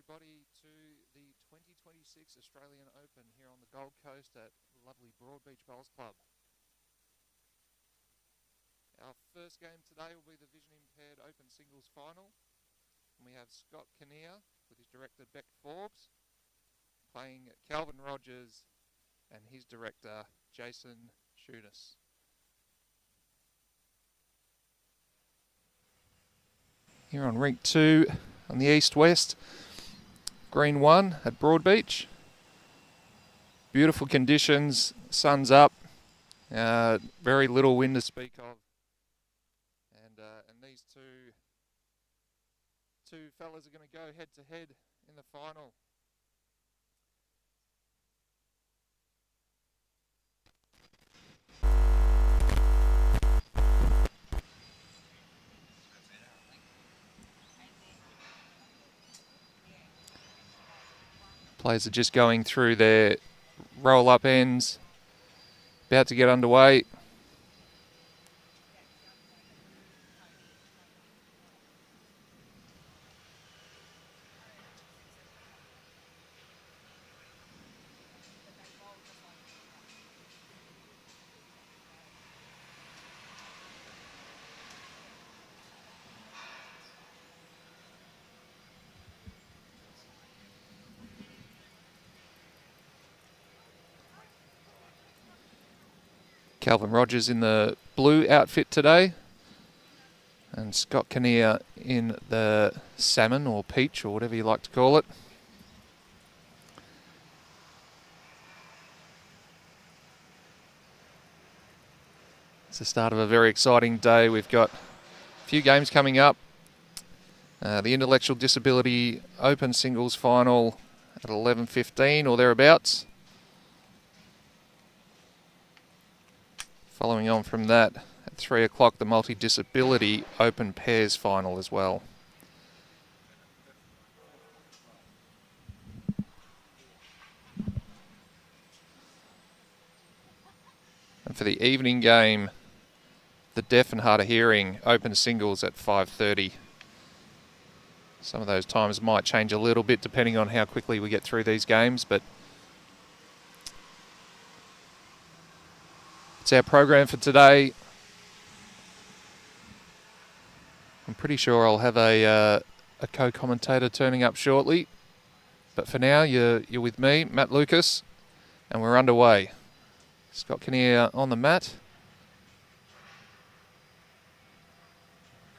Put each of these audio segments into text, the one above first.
everybody to the 2026 Australian Open here on the Gold Coast at lovely Broadbeach Bowls Club. Our first game today will be the Vision-Impaired Open Singles Final. And we have Scott Kinnear with his director Beck Forbes playing Calvin Rogers and his director Jason Shunas. Here on rink 2 on the east-west, green 1 at Broadbeach. Beautiful conditions, sun's up, very little wind to speak of. And these two fellas are going to go head-to-head in the final. Players are just going through their roll-up ends, about to get underway. Calvin Rogers in the blue outfit today, and Scott Kinnear in the salmon or peach or whatever you like to call it. It's the start of a very exciting day. We've got a few games coming up. The Intellectual Disability Open Singles Final at 11:15 or thereabouts. Following on from that, at 3 o'clock, the Multi-Disability Open Pairs Final as well. And for the evening game, the Deaf and Hard of Hearing Open Singles at 5:30. Some of those times might change a little bit depending on how quickly we get through these games, but it's our program for today. I'm pretty sure I'll have a co-commentator turning up shortly. But for now, you're with me, Matt Lucas, and we're underway. Scott Kinnear on the mat.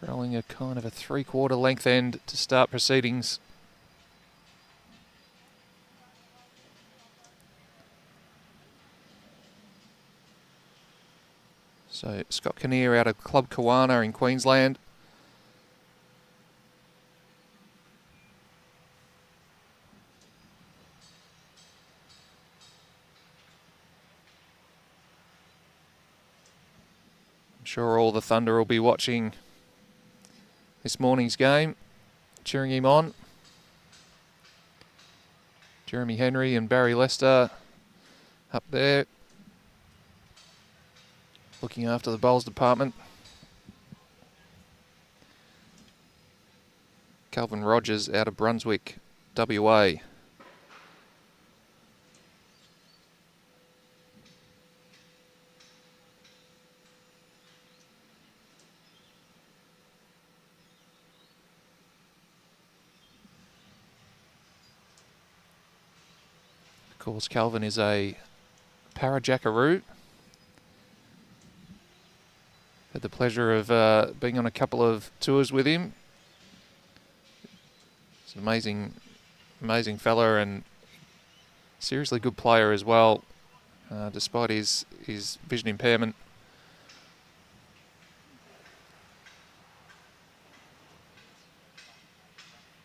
Rolling a kind of a 3/4 length end to start proceedings. So Scott Kinnear out of Club Kawana in Queensland. I'm sure all the Thunder will be watching this morning's game, cheering him on. Jeremy Henry and Barry Lester up there, looking after the bowls department. Calvin Rogers out of Brunswick, WA. Of course, Calvin is a para-jackaroo. Had the pleasure of being on a couple of tours with him. He's an amazing fella and seriously good player as well, despite his vision impairment.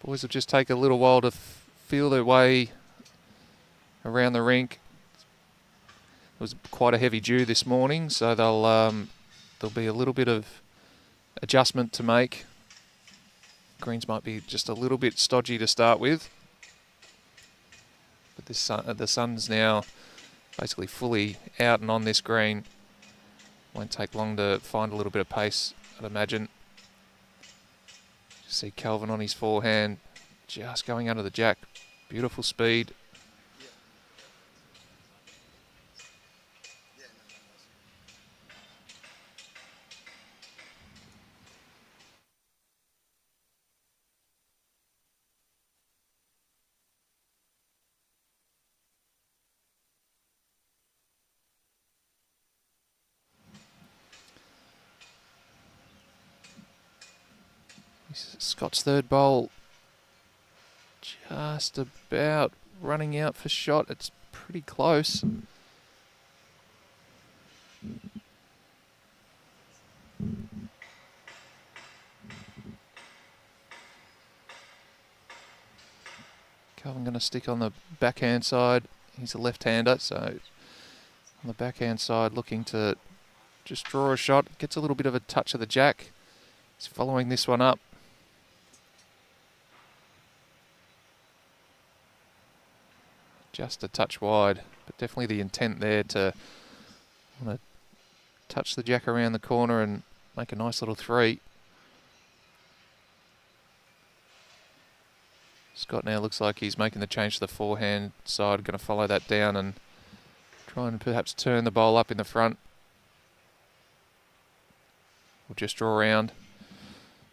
Boys have just taken a little while to feel their way around the rink. It was quite a heavy dew this morning, so there'll be a little bit of adjustment to make. Greens might be just a little bit stodgy to start with. But the sun's now basically fully out and on this green. Won't take long to find a little bit of pace, I'd imagine. See Calvin on his forehand, just going under the jack. Beautiful speed. Scott's third bowl just about running out for shot. It's pretty close. Calvin going to stick on the backhand side. He's a left-hander, so on the backhand side looking to just draw a shot. Gets a little bit of a touch of the jack. He's following this one up. Just a touch wide, but definitely the intent there to want to touch the jack around the corner and make a nice little 3. Scott now looks like he's making the change to the forehand side, going to follow that down and try and perhaps turn the bowl up in the front. We'll just draw around.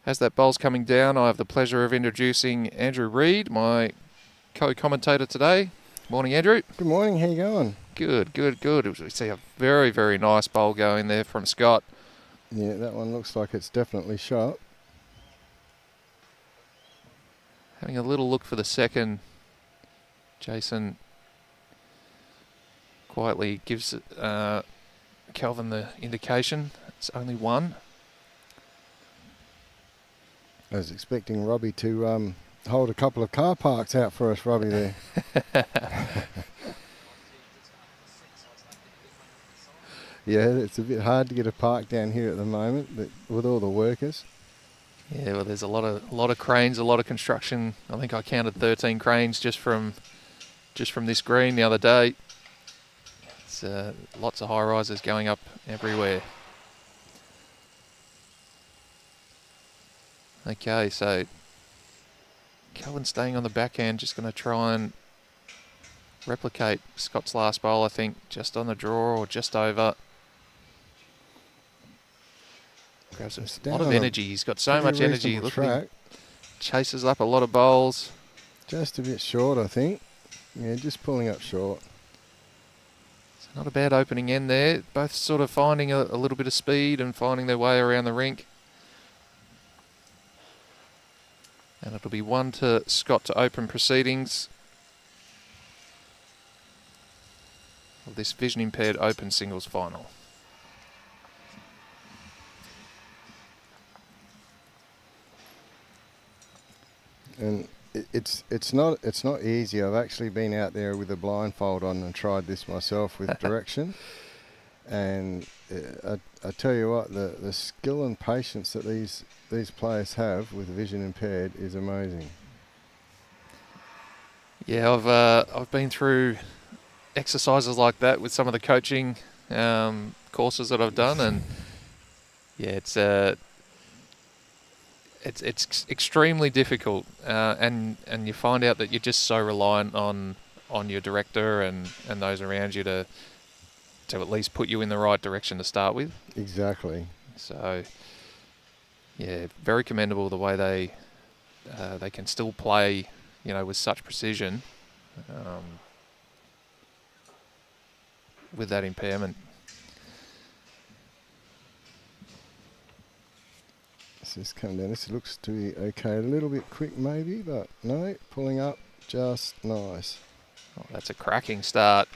As that bowl's coming down, I have the pleasure of introducing Andrew Reid, my co-commentator today. Morning, Andrew. Good morning. How you going? Good, good, good. We see a very, very nice bowl going there from Scott. Yeah, that one looks like it's definitely shot. Having a little look for the second. Jason quietly gives Calvin the indication. It's only one. I was expecting Robbie to hold a couple of car parks out for us, Robbie, there. Yeah, it's a bit hard to get a park down here at the moment, but with all the workers. Yeah, well, there's a lot of cranes, a lot of construction. I think I counted 13 cranes just from this green the other day. It's lots of high rises going up everywhere. Okay, so Calvin staying on the backhand, just going to try and replicate Scott's last bowl, I think, just on the draw or just over. Grabs a lot of energy. He's got so much energy. Look, he chases up a lot of bowls. Just a bit short, I think. Yeah, just pulling up short. It's not a bad opening end there. Both sort of finding a little bit of speed and finding their way around the rink. And it'll be 1 to Scott to open proceedings of this Vision-Impaired Open Singles Final. And it's not easy. I've actually been out there with a blindfold on and tried this myself with direction. And I tell you what, the skill and patience that these players have with vision impaired is amazing. Yeah, I've been through exercises like that with some of the coaching courses that I've done, and yeah, it's extremely difficult, and you find out that you're just so reliant on your director and those around you to at least put you in the right direction to start with. Exactly. So yeah, very commendable the way they can still play, with such precision, with that impairment. Let's just come down. This looks to be okay. A little bit quick maybe, but no, pulling up just nice. Oh, that's a cracking start.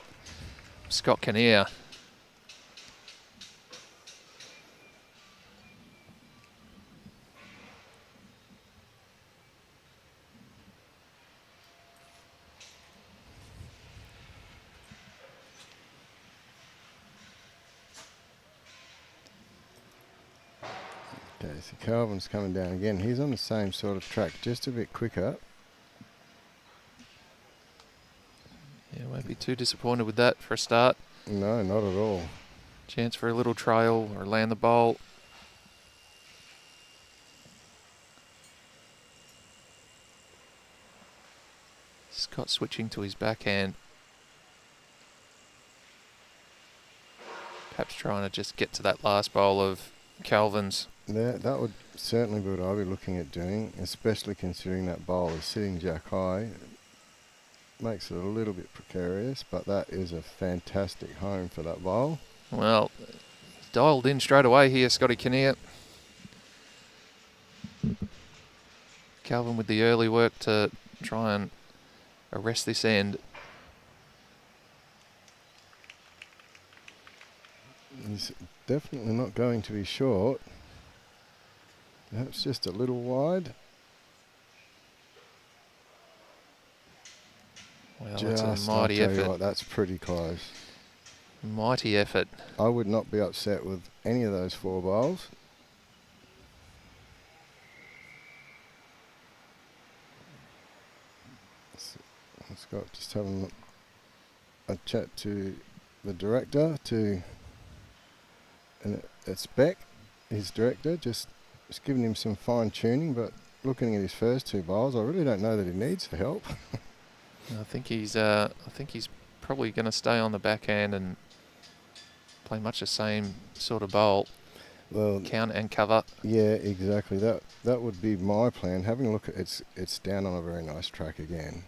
Scott Kinnear. Okay, so Calvin's coming down again. He's on the same sort of track, just a bit quicker. Yeah, won't be too disappointed with that for a start. No, not at all. Chance for a little trail or land the bowl. Scott switching to his backhand. Perhaps trying to just get to that last bowl of Calvin's. That would certainly be what I'd be looking at doing, especially considering that bowl is sitting jack high. It makes it a little bit precarious, but that is a fantastic home for that bowl. Well, he's dialed in straight away here, Scotty Kinnear. Calvin with the early work to try and arrest this end. He's definitely not going to be short. Perhaps just a little wide. Well, Just, that's a I'll mighty tell you effort. what, that's pretty close. Mighty effort. I would not be upset with any of those 4 bowls. Scott just having a chat to the director, and it's Beck, his director, just giving him some fine tuning, but looking at his first 2 bowls, I really don't know that he needs the help. I think he's probably going to stay on the backhand and play much the same sort of bowl. Well, Count and cover. yeah, exactly. That would be my plan. Having a look at it's down on a very nice track again.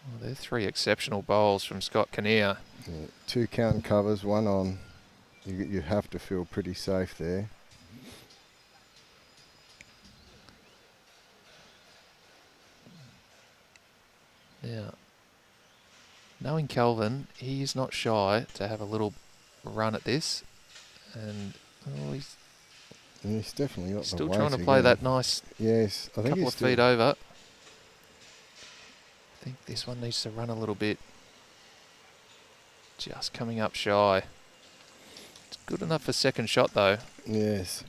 Well, they're 3 exceptional bowls from Scott Kinnear. Yeah, 2 count and covers, 1 on. You have to feel pretty safe there. Yeah. Knowing Calvin, he is not shy to have a little run at this, and he's And he's definitely got still the trying to weight play again. that nice Yes, I think couple he's of still, feet over. I think this one needs to run a little bit. Just coming up shy. It's good enough for second shot though. Yes.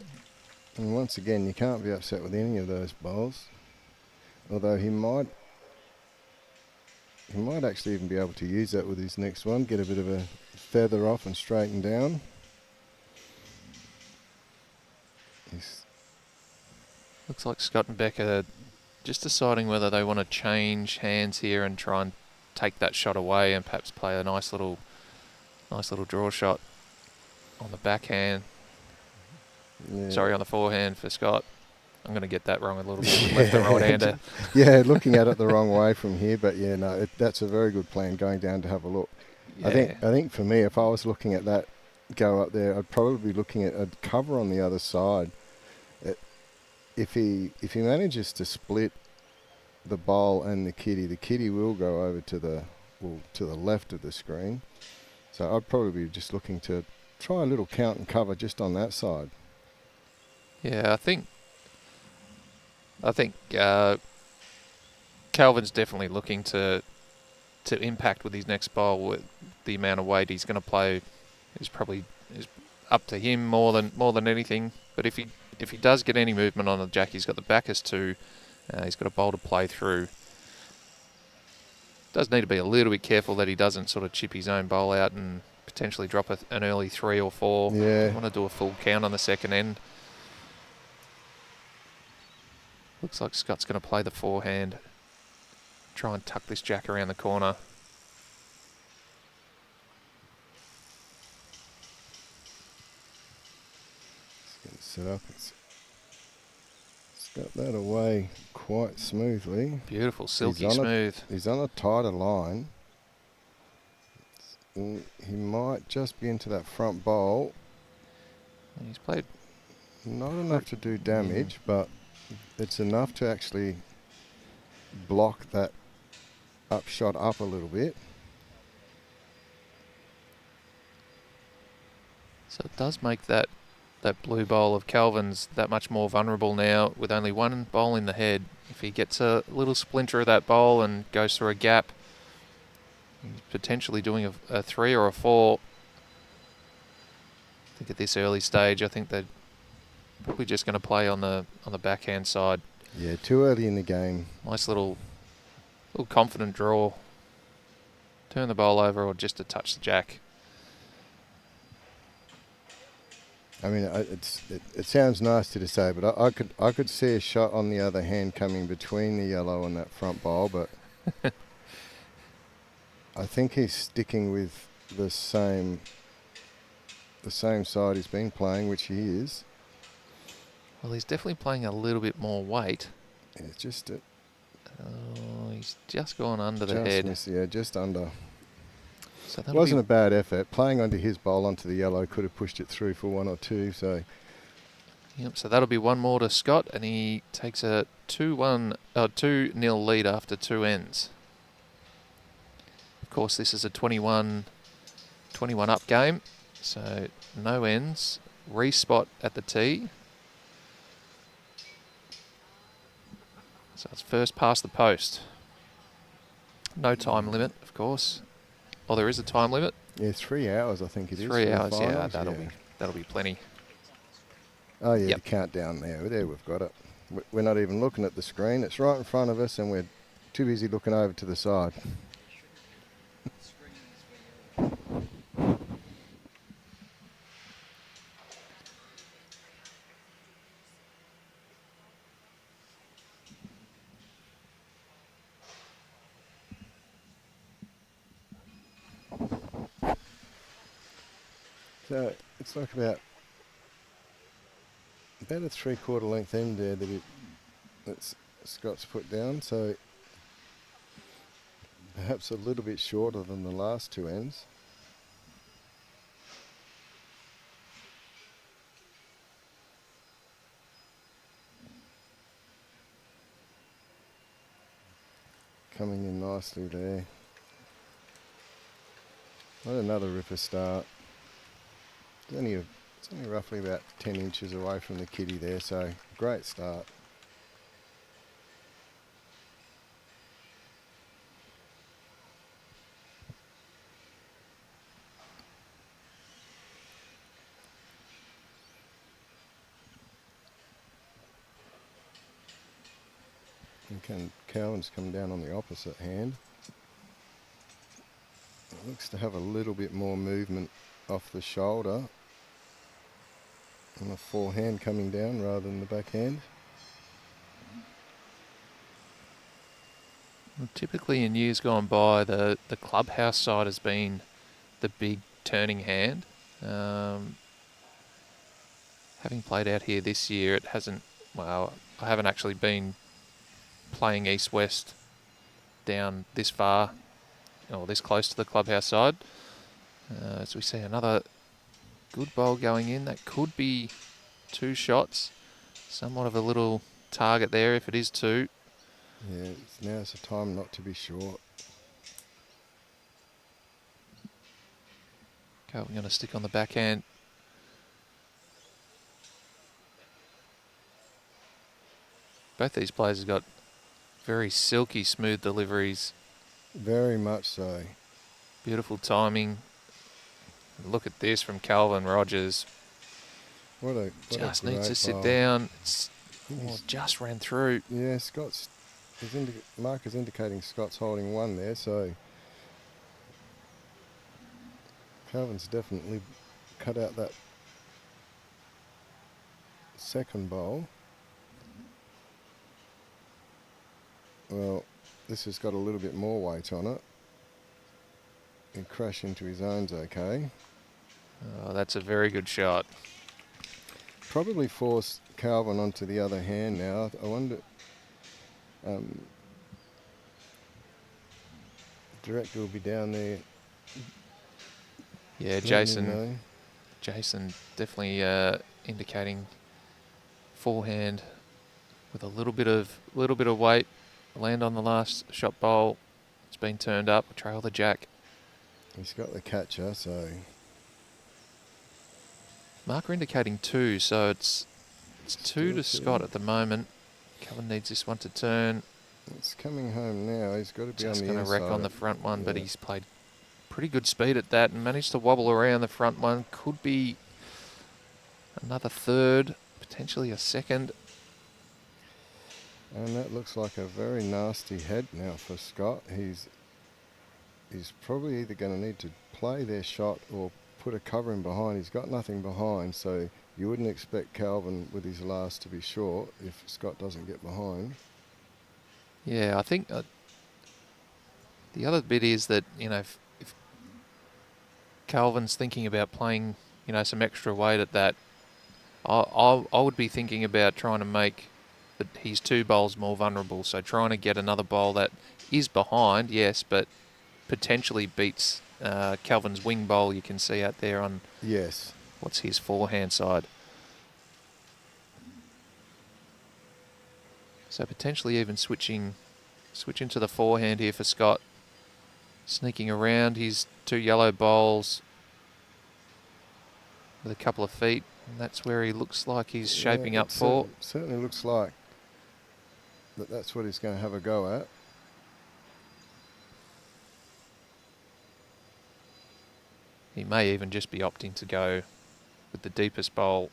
And once again, you can't be upset with any of those bowls. Although he might actually even be able to use that with his next one, get a bit of a feather off and straighten down. Looks like Scott and Beck are just deciding whether they want to change hands here and try and take that shot away and perhaps play a nice little draw shot on the backhand. Yeah. Sorry, on the forehand for Scott. I'm going to get that wrong a little bit. Left and right-hander. Yeah, looking at it the wrong way from here, but yeah, no, that's a very good plan, going down to have a look. Yeah. I think for me, if I was looking at that go up there, I'd probably be looking at a cover on the other side. If he manages to split the bowl and the kitty will go over to the left of the screen. So I'd probably be just looking to try a little count and cover just on that side. Yeah, I think Calvin's definitely looking to impact with his next bowl. With the amount of weight he's going to play is probably up to him more than anything. But if he does get any movement on the jack, he's got the backers too. He's got a bowl to play through. Does need to be a little bit careful that he doesn't sort of chip his own bowl out and potentially drop an early 3 or 4. Yeah. Want to do a full count on the second end. Looks like Scott's going to play the forehand. Try and tuck this jack around the corner. Just get it set up. It's got that away quite smoothly. Beautiful, silky He's on smooth. He's on a tighter line. He might just be into that front bowl. He's played. Not enough to do damage, but it's enough to actually block that upshot up a little bit. So it does make that blue bowl of Calvin's that much more vulnerable now with only one bowl in the head. If he gets a little splinter of that bowl and goes through a gap, he's potentially doing a 3 or a 4. I think at this early stage, I think they're probably just going to play on the backhand side. Yeah, too early in the game. Nice little confident draw. Turn the bowl over or just to touch the jack. I mean, it sounds nasty to say, but I could see a shot on the other hand coming between the yellow and that front bowl, but I think he's sticking with the same side he's been playing, which he is. Well, he's definitely playing a little bit more weight. Yeah, just He's just gone under the head. Yeah, just under. So It wasn't a bad effort. Playing onto his bowl onto the yellow could have pushed it through for 1 or 2. So, yep. So that'll be one more to Scott, and he takes a 2-0 lead after 2 ends. Of course, this is a 21 up game, so no ends. Respot at the tee. So it's first past the post. No time limit, of course. Oh, there is a time limit. yeah, 3 hours I think it is. 3 for the hours, yeah, finals, that'll be plenty. Oh yeah, Yep. the countdown there. There we've got it. We're not even looking at the screen. It's right in front of us, and we're too busy looking over to the side. So it's like about a 3/4 length end there that Scott's put down. So perhaps a little bit shorter than the last 2 ends. Coming in nicely there. Not another ripper start. It's only roughly about 10 inches away from the kitty there, so great start. And Cowan's come down on the opposite hand. It looks to have a little bit more movement off the shoulder and the forehand coming down rather than the backhand. Well, typically in years gone by, the clubhouse side has been the big turning hand. Having played out here this year, it hasn't, well, I haven't actually been playing east-west down this far, or this close to the clubhouse side. As we see another good bowl going in, that could be 2 shots. Somewhat of a little target there if it is 2. Yeah, now's the time not to be short. Okay, we're going to stick on the backhand. Both these players have got very silky smooth deliveries. Very much so. Beautiful timing. Look at this from Calvin Rogers. Just needs to sit bowl. down. Just ran through. Yeah, Mark is indicating Scott's holding 1 there, so Calvin's definitely cut out that second bowl. Well, this has got a little bit more weight on it. And crash into his own's okay. Oh, that's a very good shot. Probably forced Calvin onto the other hand now. I wonder. Director will be down there. Yeah, Jason definitely indicating forehand with a little bit of weight. Land on the last shot bowl. It's been turned up. Trail the jack. He's got the catcher, so Marker indicating 2, so it's 2 to Still Scott 2. at the moment. Calvin needs this one to turn. it's coming home now. He's got to be Just on the going to wreck inside. on the front one, but Yeah. he's played pretty good speed at that and managed to wobble around the front one. Could be another third, potentially a second. And that looks like a very nasty head now for Scott. He's probably either going to need to play their shot or put a cover in behind. He's got nothing behind, so you wouldn't expect Calvin with his last to be short if Scott doesn't get behind. Yeah, I think the other bit is that, if Calvin's thinking about playing, some extra weight at that, I would be thinking about trying to make his two bowls more vulnerable. So trying to get another bowl that is behind, yes, but potentially beats Calvin's wing bowl you can see out there on what's his forehand side. So potentially even switching to the forehand here for Scott. Sneaking around his two yellow bowls with a couple of feet. And that's where he looks like he's shaping up for. Certainly looks like that's what he's going to have a go at. He may even just be opting to go with the deepest bowl.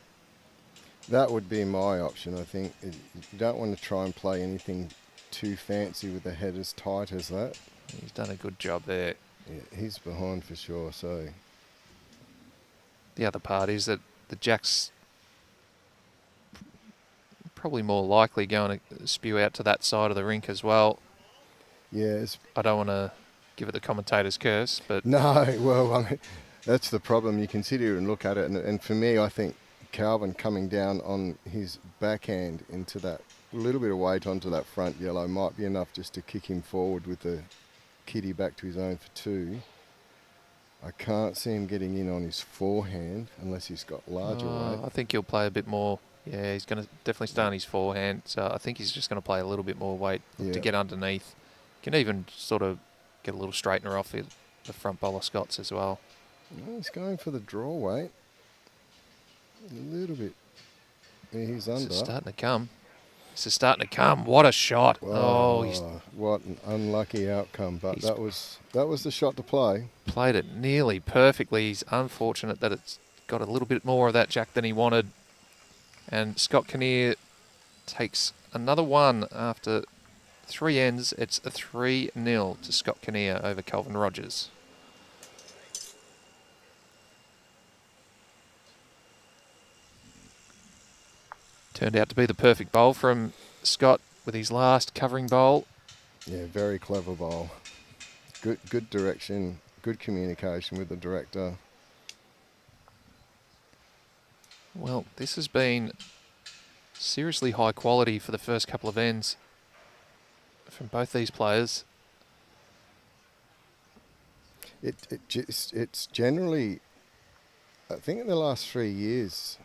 That would be my option, I think. You don't want to try and play anything too fancy with the head as tight as that. He's done a good job there. Yeah, he's behind for sure, so... The other part is that the Jack's probably more likely going to spew out to that side of the rink as well. Yes. I don't want to give it the commentator's curse, but... No, well, I mean, that's the problem. You can sit here and look at it, and for me, I think Calvin coming down on his backhand into that little bit of weight onto that front yellow might be enough just to kick him forward with the kitty back to his own for two. I can't see him getting in on his forehand unless he's got larger weight. I think he'll play a bit more. Yeah, he's going to definitely stay on his forehand. So I think he's just going to play a little bit more weight to get underneath. Can even sort of get a little straightener off the front bowler Scots as well. No, he's going for the draw weight. A little bit. Yeah, he's under. This is starting to come. What a shot. What an unlucky outcome. But that was the shot to play. Played it nearly perfectly. He's unfortunate that it's got a little bit more of that Jack than he wanted. And Scott Kinnear takes another one after 3 ends. It's a 3-0 to Scott Kinnear over Calvin Rogers. Turned out to be the perfect bowl from Scott with his last covering bowl. Yeah, very clever bowl. Good direction, good communication with the director. Well, this has been seriously high quality for the first couple of ends from both these players. It's generally, I think in the last 3 years,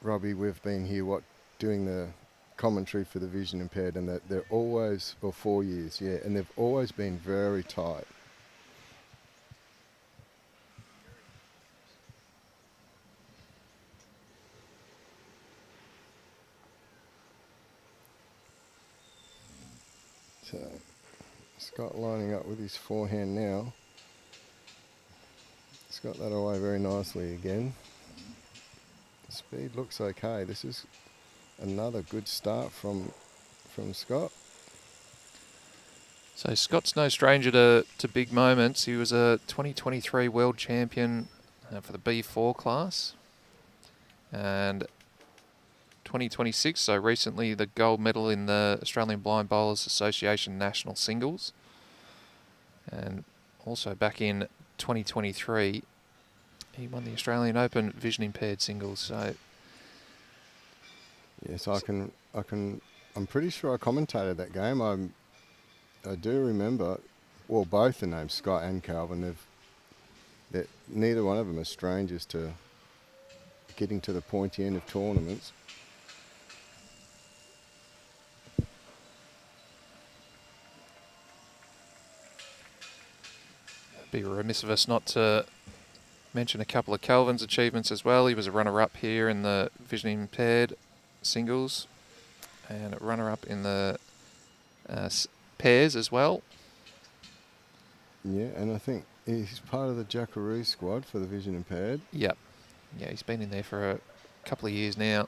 Robbie, we've been here doing the commentary for the Vision-Impaired, and they're always, or 4 years, yeah, and they've always been very tight. So, Scott lining up with his forehand now. He's got that away very nicely again. Speed looks okay. This is another good start from Scott. So Scott's no stranger to big moments. He was a 2023 world champion for the B4 class. And 2026, so recently the gold medal in the Australian Blind Bowlers Association National Singles. And also back in 2023, he won the Australian Open Vision-Impaired Singles. So yes, I'm pretty sure I commentated that game. I do remember, well, both the names Scott and Calvin. Neither one of them are strangers to getting to the pointy end of tournaments. Be remiss of us not to mention a couple of Calvin's achievements as well. He was a runner-up here in the Vision-Impaired singles and a runner-up in the pairs as well. Yeah, and I think he's part of the Jackaroo squad for the Vision-Impaired. Yep. Yeah, he's been in there for a couple of years now.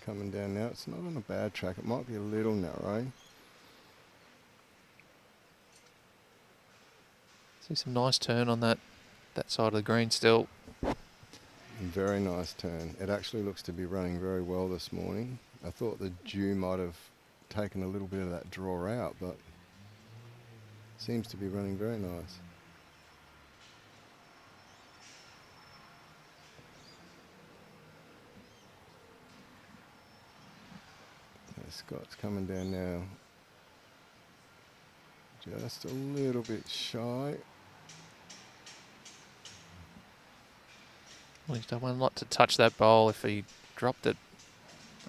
coming down now. It's not on a bad track. It might be a little narrow. See some nice turn on that side of the green still. Very nice turn. It actually looks to be running very well this morning. I thought the dew might have taken a little bit of that draw out, but seems to be running very nice. Scott's coming down now. Just a little bit shy. Well, he's done one lot to touch that bowl. If he dropped it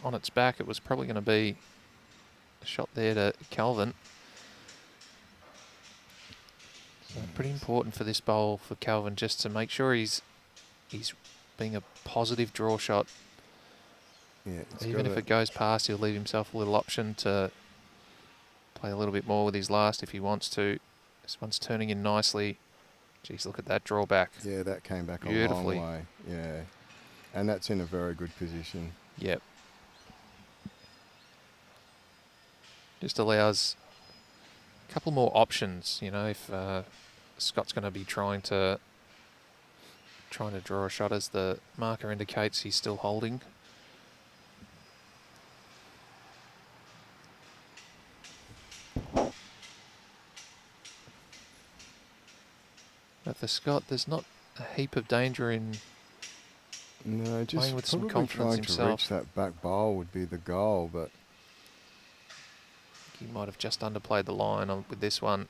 on its back, it was probably going to be a shot there to Calvin. So pretty important for this bowl for Calvin, just to make sure he's being a positive draw shot. Yeah, even if it goes past, he'll leave himself a little option to play a little bit more with his last if he wants to. This one's turning in nicely. Geez, look at that drawback. Yeah, that came back beautifully. A long way. Yeah, and that's in a very good position. Yep. Just allows a couple more options, you know, if Scott's going to be trying to draw a shot, as the marker indicates he's still holding. But for Scott, there's not a heap of danger in just playing with some probably confidence trying himself. to reach that back bowl would be the goal, but He might have just underplayed the line with this one.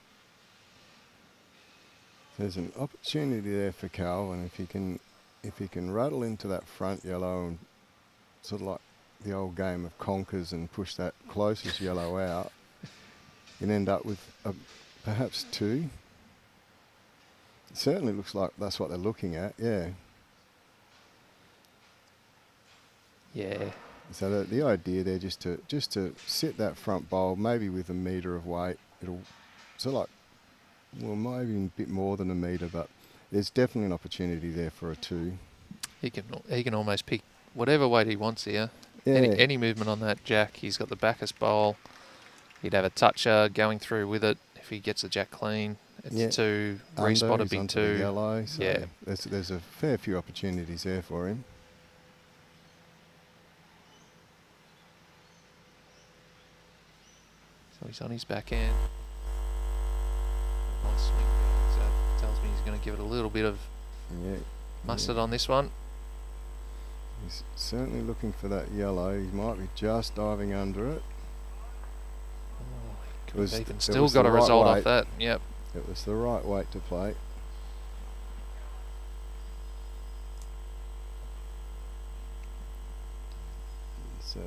there's an opportunity there for Calvin if he can rattle into that front yellow and sort of like the old game of conkers and push that closest yellow out, you can end up with perhaps two. It certainly looks like that's what they're looking at. Yeah. Yeah. So the idea there just to sit that front bowl, maybe with a metre of weight. It'll sort of like, well, maybe a bit more than a metre, but there's definitely an opportunity there for a two. He can almost pick whatever weight he wants here. Yeah. Any movement on that jack. He's got the backest bowl. He'd have a toucher going through with it if he gets the jack clean. It's two. Respot would be two. Yellow, so yeah. There's a fair few opportunities there for him. So he's on his backhand. Nice swing going. So that tells me he's going to give it a little bit of mustard on this one. He's certainly looking for that yellow. He might be just diving under it. Oh, he could have even still got a result off that. Yep. It was the right weight to play. So,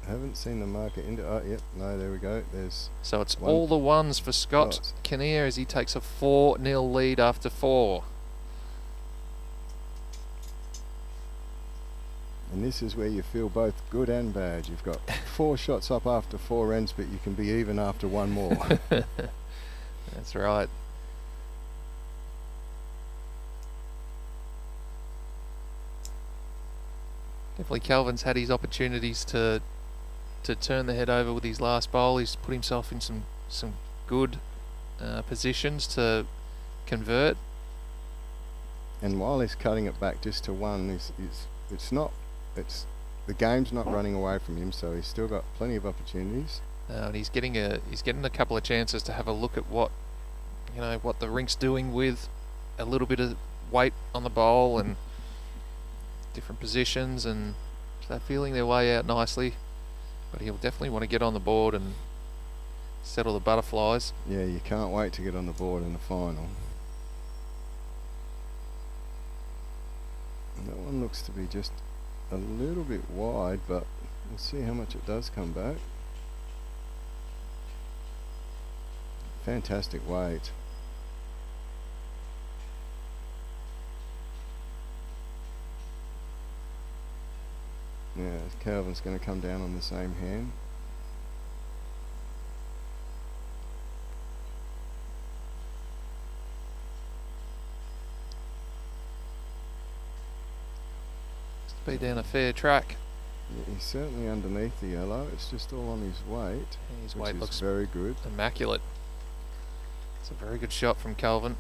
I haven't seen the marker into. Oh, yep. No, there we go. There's. So it's all the ones for Scott Kinnear as he takes a 4-0 lead after 4. And this is where you feel both good and bad. You've got 4 shots up after 4 ends, but you can be even after one more. That's right. Definitely Calvin's had his opportunities to turn the head over with his last bowl. He's put himself in some good positions to convert. And while he's cutting it back just to 1, the game's not running away from him, so he's still got plenty of opportunities. And he's getting a couple of chances to have a look at what the rink's doing with a little bit of weight on the bowl and different positions, and they're feeling their way out nicely. But he'll definitely want to get on the board and settle the butterflies. Yeah, you can't wait to get on the board in the final. And that one looks to be just a little bit wide, but we'll see how much it does come back. Fantastic weight. Yeah, Calvin's going to come down on the same hand. Speed down a fair track. Yeah, he's certainly underneath the yellow. It's just all on his weight. His which weight is looks very good. immaculate. It's a very good shot from Calvin.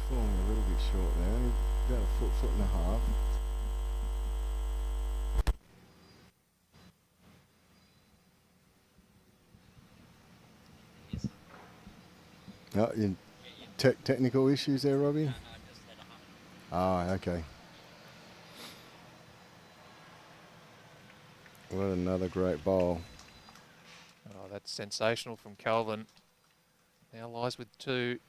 Falling a little bit short now, about a foot and a half. Oh, technical issues there, Robbie? Ah, okay. What another great bowl. Oh, that's sensational from Calvin. Now lies with 2.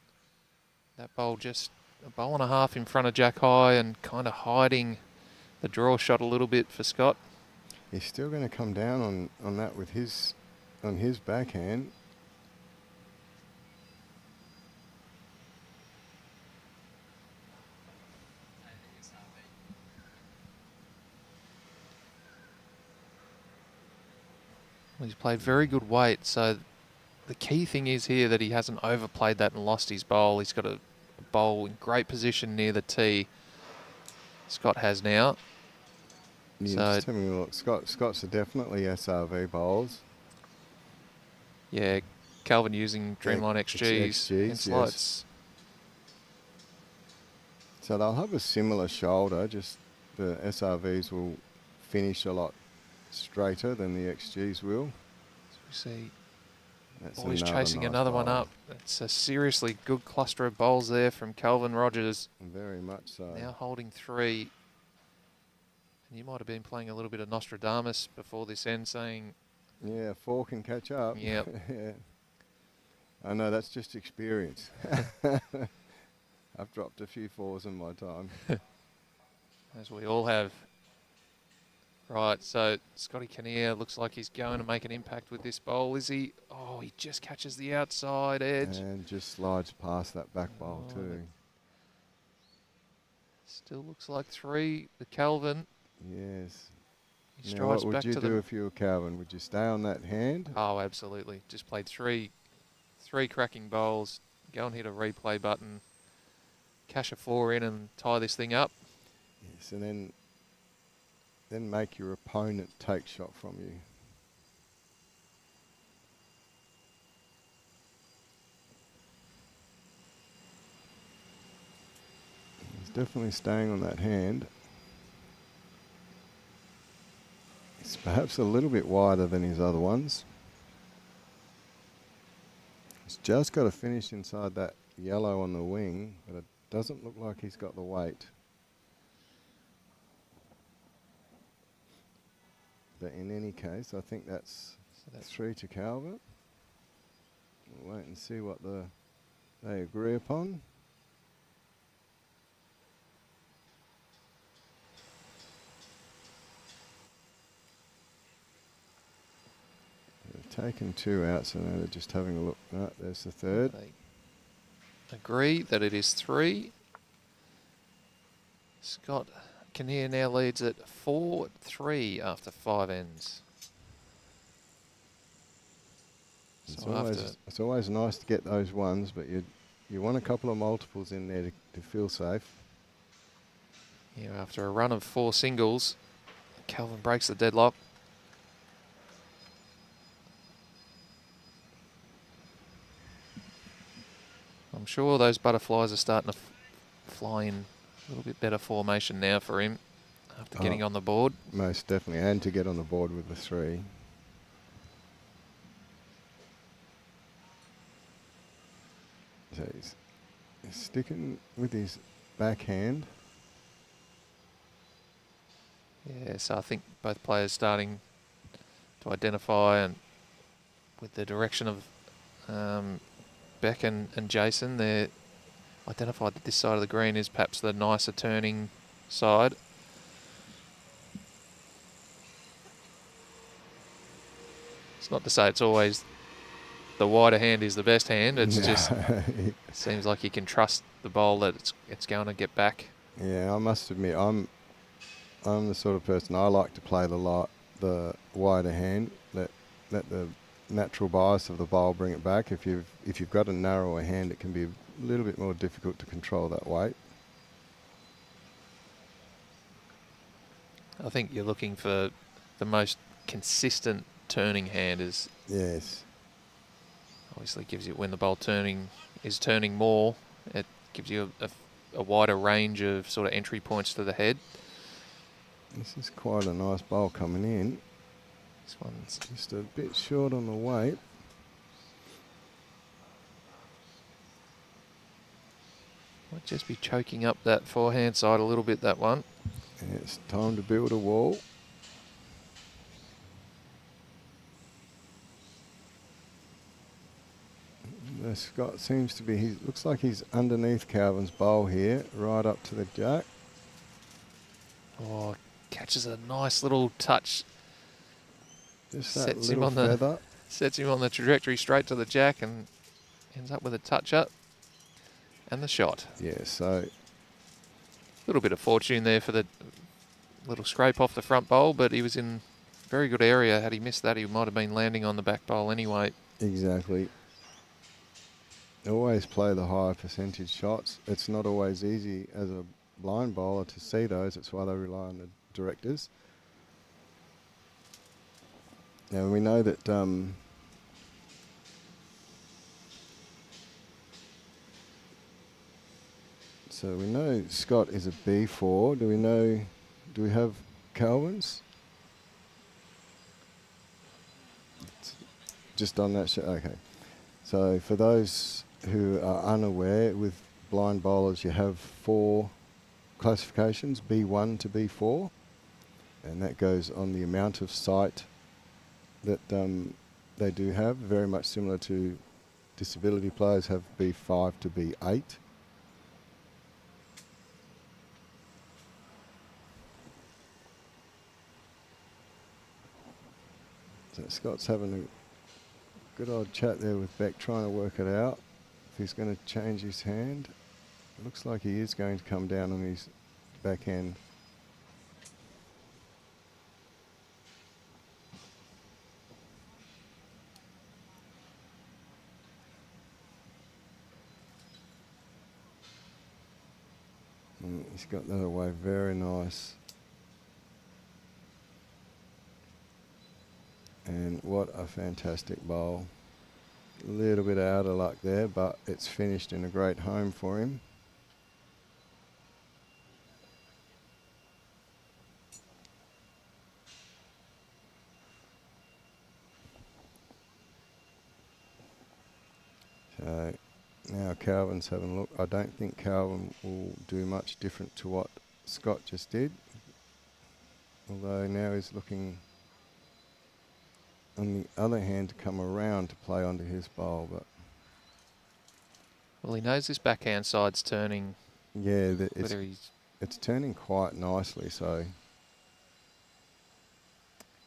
That bowl just a bowl and a half in front of Jack High and kind of hiding the draw shot a little bit for Scott. He's still going to come down on that with his backhand. Well, he's played very good weight, so the key thing is here that he hasn't overplayed that and lost his bowl. He's got a bowl in great position near the tee. Scott has now. Yeah, So just having a look. Scott's are definitely SRV bowls. yeah, Calvin using Dreamline It's XGs and slides. So they'll have a similar shoulder, just the SRVs will finish a lot straighter than the XGs will. So we see That's Boys chasing another one bowl. up. It's a seriously good cluster of bowls there from Calvin Rogers. Very much so. Now holding 3. And you might have been playing a little bit of Nostradamus before this end, saying, Yeah, 4 can catch up. Yep. Yeah. I know, that's just experience. I've dropped a few 4s in my time. as we all have. Right, so Scotty Kinnear looks like he's going to make an impact with this bowl, is he? Oh, he just catches the outside edge. And just slides past that back bowl too. Still looks like 3. The Calvin. Yes. He Now, strides what back would to you do if you were Calvin? Would you stay on that hand? Oh, absolutely. Just played 3 cracking bowls. Go and hit a replay button. Cash a 4 in and tie this thing up. Yes, and then make your opponent take shot from you. He's definitely staying on that hand. It's perhaps a little bit wider than his other ones. He's just got to finish inside that yellow on the wing, but it doesn't look like he's got the weight. But in any case, I think that's 3 to Calvert. We'll wait and see what they agree upon. They've taken 2 out, so now they're just having a look. No, there's the 3rd. They agree that it is 3. Scott Kinnear now leads at 4-3 after 5 ends. It's always nice to get those ones, but you want a couple of multiples in there to feel safe. Yeah, after a run of 4 singles, Calvin breaks the deadlock. I'm sure those butterflies are starting to fly in a little bit better formation now for him after getting on the board. Most definitely, and to get on the board with the 3. So he's sticking with his backhand. Yeah, so I think both players starting to identify, and with the direction of Beck and Jason, they're identified that this side of the green is perhaps the nicer turning side. It's not to say it's always the wider hand is the best hand. It's just it seems like you can trust the bowl that it's going to get back. Yeah, I must admit, I'm the sort of person, I like to play the wider hand. Let the natural bias of the bowl bring it back. If you've got a narrower hand, it can be a little bit more difficult to control that weight. I think you're looking for the most consistent turning hand. Is Yes. obviously gives you, when the bowl is turning more, it gives you a wider range of sort of entry points to the head. This is quite a nice bowl coming in. This one's Just a bit short on the weight. might just be choking up that forehand side a little bit, that one. And it's time to build a wall. Scott seems to be, he looks like he's underneath Calvin's bowl here, right up to the jack. Oh, catches a nice little touch. Just that Sets him little on the feather. Sets him on the trajectory straight to the jack and ends up with a touch up and the shot. Yeah, so A little bit of fortune there for the little scrape off the front bowl, but he was in very good area. Had he missed that, he might have been landing on the back bowl anyway. exactly. Always play the higher percentage shots. It's not always easy as a blind bowler to see those. That's why they rely on the directors. Now we know that so we know Scott is a B4. Do we have Calvin's? It's just on that shot. Okay. So for those who are unaware, with blind bowlers you have 4 classifications, B1 to B4, and that goes on the amount of sight that they do have, very much similar to disability players have B5 to B8. So Scott's having a good old chat there with Beck, trying to work it out. If he's going to change his hand, it looks like he is going to come down on his backhand. And he's got that away very nice. And what a fantastic bowl. A little bit out of luck there, but it's finished in a great home for him. So now Calvin's having a look. I don't think Calvin will do much different to what Scott just did. Although now he's looking on the other hand to come around to play onto his bowl, but Well, he knows this backhand side's turning. yeah, Whether he's it's turning quite nicely, so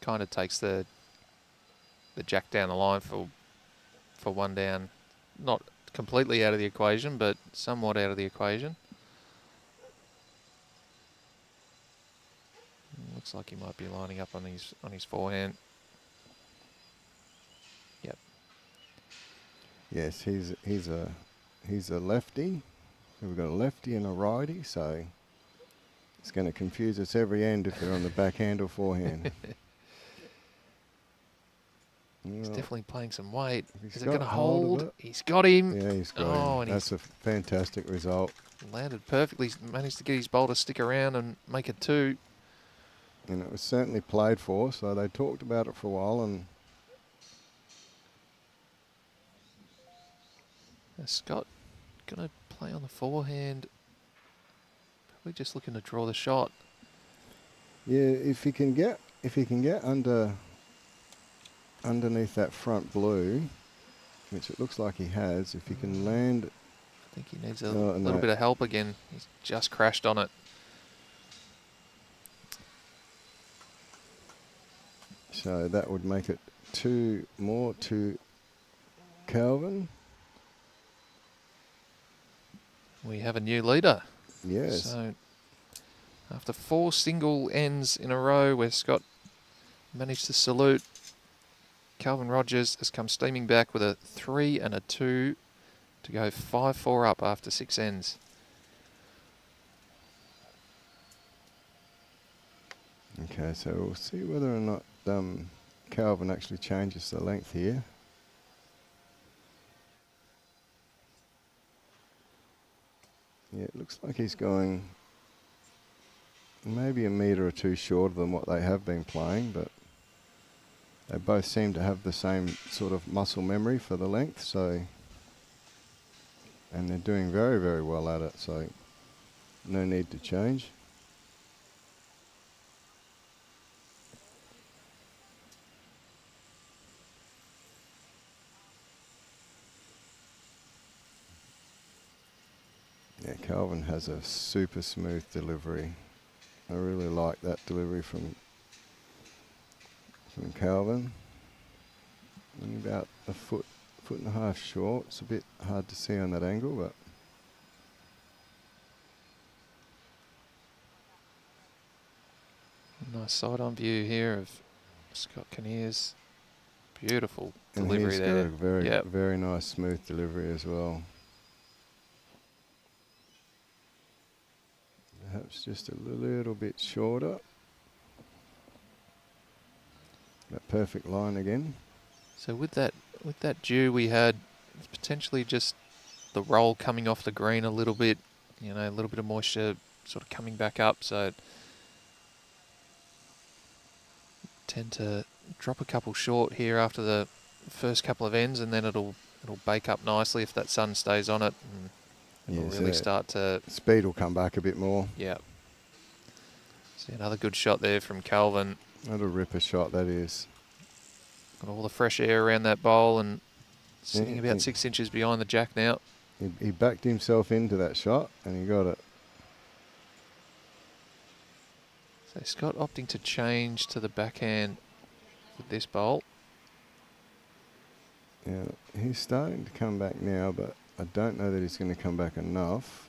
kind of takes the jack down the line for one down. Not completely out of the equation, but somewhat out of the equation. Looks like he might be lining up on his forehand. Yep. yes, he's a lefty. We've got a lefty and a righty, so it's going to confuse us every end if they're on the backhand or forehand. He's definitely playing some weight. He's Is it going to got hold of hold? it. He's got him. Yeah, he's got Oh, him. and That's a fantastic result. landed perfectly. Managed to get his bowl to stick around and make it 2. And it was certainly played for, so they talked about it for a while. And Scott going to play on the forehand. Probably just looking to draw the shot. yeah, if he can get underneath that front blue, which it looks like he has, if he can land I think he needs a little bit of help again. He's just crashed on it. So that would make it 2 more to Calvin. We have a new leader. Yes. So after 4 single ends in a row where Scott managed to salute, Calvin Rogers has come steaming back with a 3 and a 2 to go 5-4 up after 6 ends. Okay, so we'll see whether or not Calvin actually changes the length here. Yeah, it looks like he's going maybe a metre or 2 shorter than what they have been playing, but they both seem to have the same sort of muscle memory for the length, so, and they're doing very, very well at it, so no need to change. Yeah, Calvin has a super smooth delivery. I really like that delivery from Calvin. Only about a foot and a half short. It's a bit hard to see on that angle, but Nice side-on view here of Scott Kinnear's beautiful and delivery he's there. got a very, very nice smooth delivery as well. Perhaps just a little bit shorter. That perfect line again. So with that dew we had, potentially just the roll coming off the green a little bit, you know, a little bit of moisture sort of coming back up, so tend to drop a couple short here after the first couple of ends, and then it'll bake up nicely if that sun stays on it, and it'll really start to... Speed will come back a bit more. Yeah. See another good shot there from Calvin. What a ripper shot that is. Got all the fresh air around that bowl and sitting about 6 inches behind the jack now. He backed himself into that shot and he got it. So Scott opting to change to the backhand with this bowl. Yeah, he's starting to come back now, but I don't know that he's going to come back enough.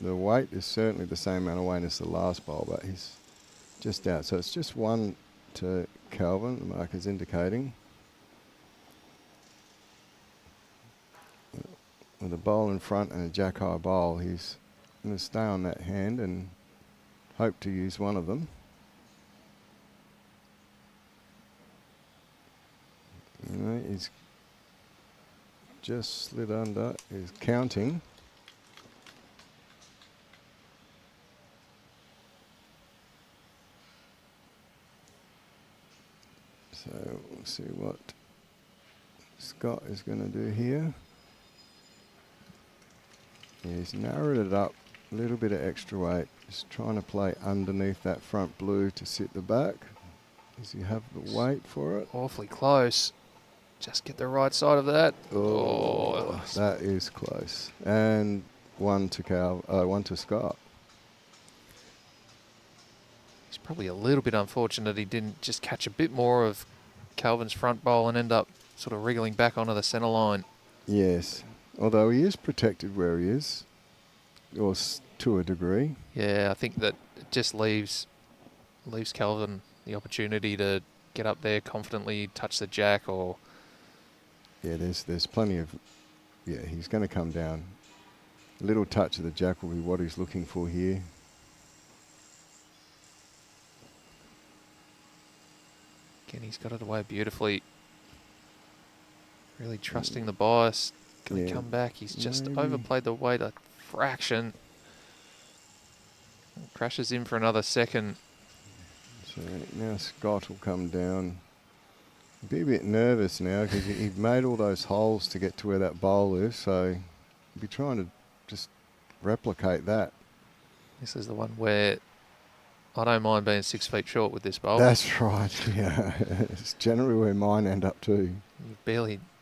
The weight is certainly the same amount of weight as the last bowl, but he's just out. So it's just 1 to Calvin, the marker's indicating. With a bowl in front and a jack high bowl, he's going to stay on that hand and hope to use one of them. You know, he's just slid under, he's counting. So we'll see what Scott is going to do here. Yeah, he's narrowed it up, a little bit of extra weight, just trying to play underneath that front blue to sit the back. Does he have the weight for it? Awfully close. Just get the right side of that. Oh, that is close. And 1 to Scott. It's probably a little bit unfortunate he didn't just catch a bit more of Calvin's front bowl and end up sort of wriggling back onto the centre line. Yes, although he is protected where he is, or to a degree. Yeah, I think that it just leaves Calvin the opportunity to get up there confidently, touch the jack, or... Yeah, there's plenty of... Yeah, he's going to come down. A little touch of the jack will be what he's looking for here. Again, he's got it away beautifully. Really trusting the bias. Can he come back? He's just overplayed the weight a fraction. Crashes in for another second. So now Scott will come down. Be a bit nervous now because he made all those holes to get to where that bowl is, so he'll be trying to just replicate that. This is the one where I don't mind being 6 feet short with this bowl. That's right, yeah. It's generally where mine end up too.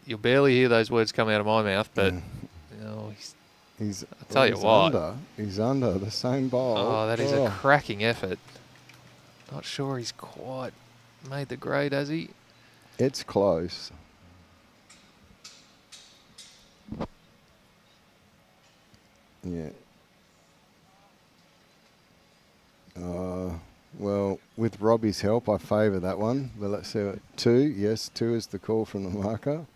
You You'll barely hear those words come out of my mouth, but Mm. you know, I'll tell well, you what. He's under the same bowl. Oh, that is a cracking effort. Not sure he's quite made the grade, has he? It's close. Yeah. Well, with Robbie's help, I favour that one. But let's see what 2. Yes, 2 is the call from the marker.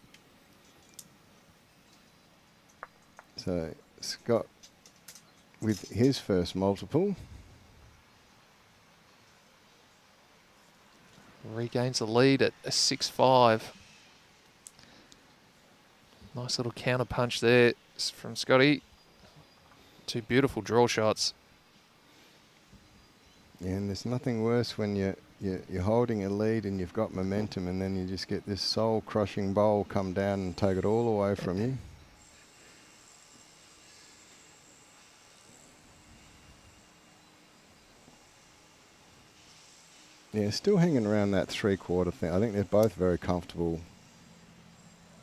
So Scott with his first multiple. Regains the lead at a 6-5. Nice little counter punch there from Scotty. 2 beautiful draw shots. Yeah, and there's nothing worse when you're holding a lead and you've got momentum, and then you just get this soul-crushing bowl come down and take it all away from you. Yeah, still hanging around that 3/4 thing. I think they're both very comfortable.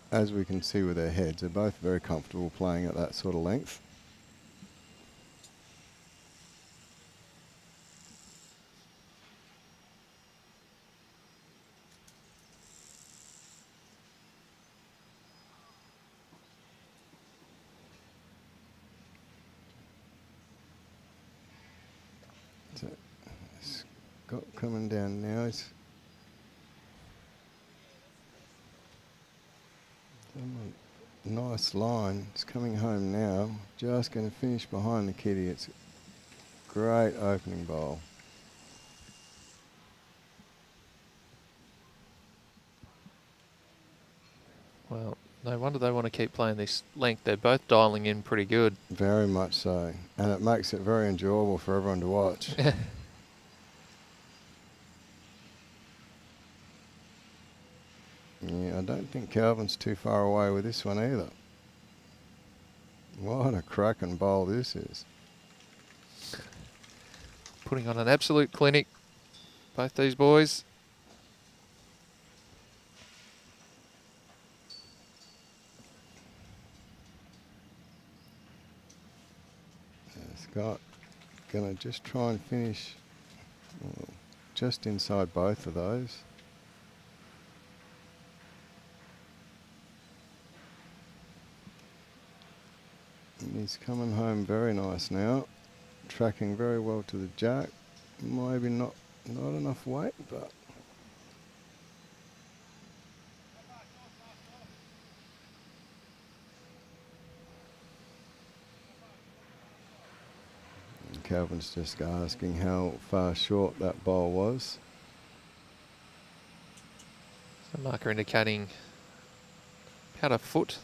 As we can see with their heads, they're both very comfortable playing at that sort of length. So Scott coming down now. He's nice line. It's coming home now. Just going to finish behind the kitty. It's a great opening bowl. Well, no wonder they want to keep playing this length. They're both dialing in pretty good. Very much so. And it makes it very enjoyable for everyone to watch. Yeah, I don't think Calvin's too far away with this one either. What a cracking bowl this is. Putting on an absolute clinic, both these boys. Scott going to just try and finish just inside both of those. And he's coming home very nice now. Tracking very well to the jack. Maybe not enough weight, but Calvin's just asking how far short that bowl was. The marker indicating about a foot.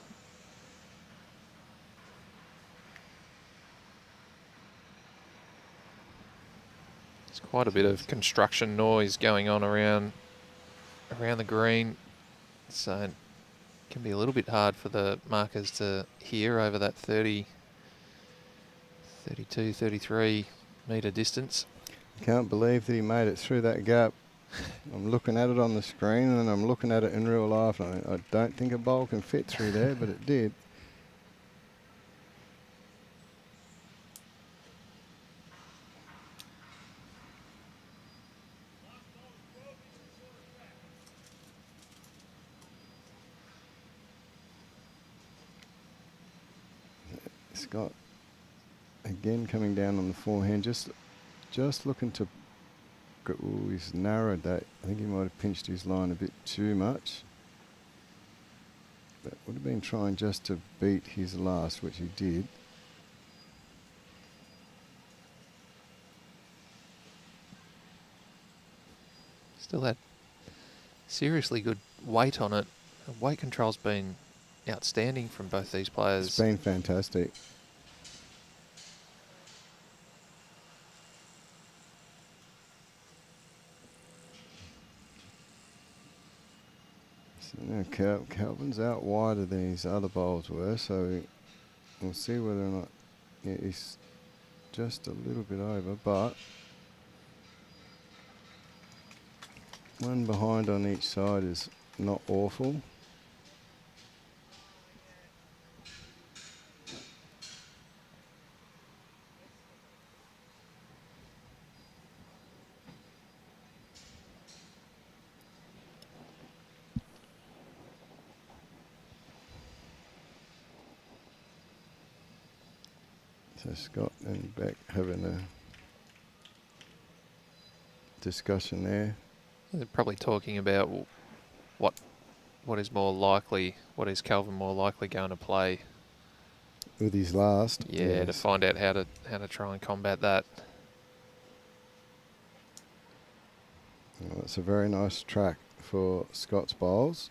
There's quite a bit of construction noise going on around the green, so it can be a little bit hard for the markers to hear over that 30, 32, 33 metre distance. Can't believe that he made it through that gap. I'm looking at it on the screen and I'm looking at it in real life. I don't think a bowl can fit through there, but it did. Scott again coming down on the forehand, just looking to. Ooh, he's narrowed that. I think he might have pinched his line a bit too much. That would have been trying just to beat his last, which he did. Still had seriously good weight on it. The weight control's been outstanding from both these players. It's been fantastic. So now Calvin's out wider than his other bowls were, so we'll see whether or not he's just a little bit over, but one behind on each side is not awful. So Scott and Beck having a discussion there. They're probably talking about what is more likely, what is Calvin more likely going to play. With his last. Yeah, to yes. find out how to try and combat that. Well, that's a very nice track for Scott's bowls.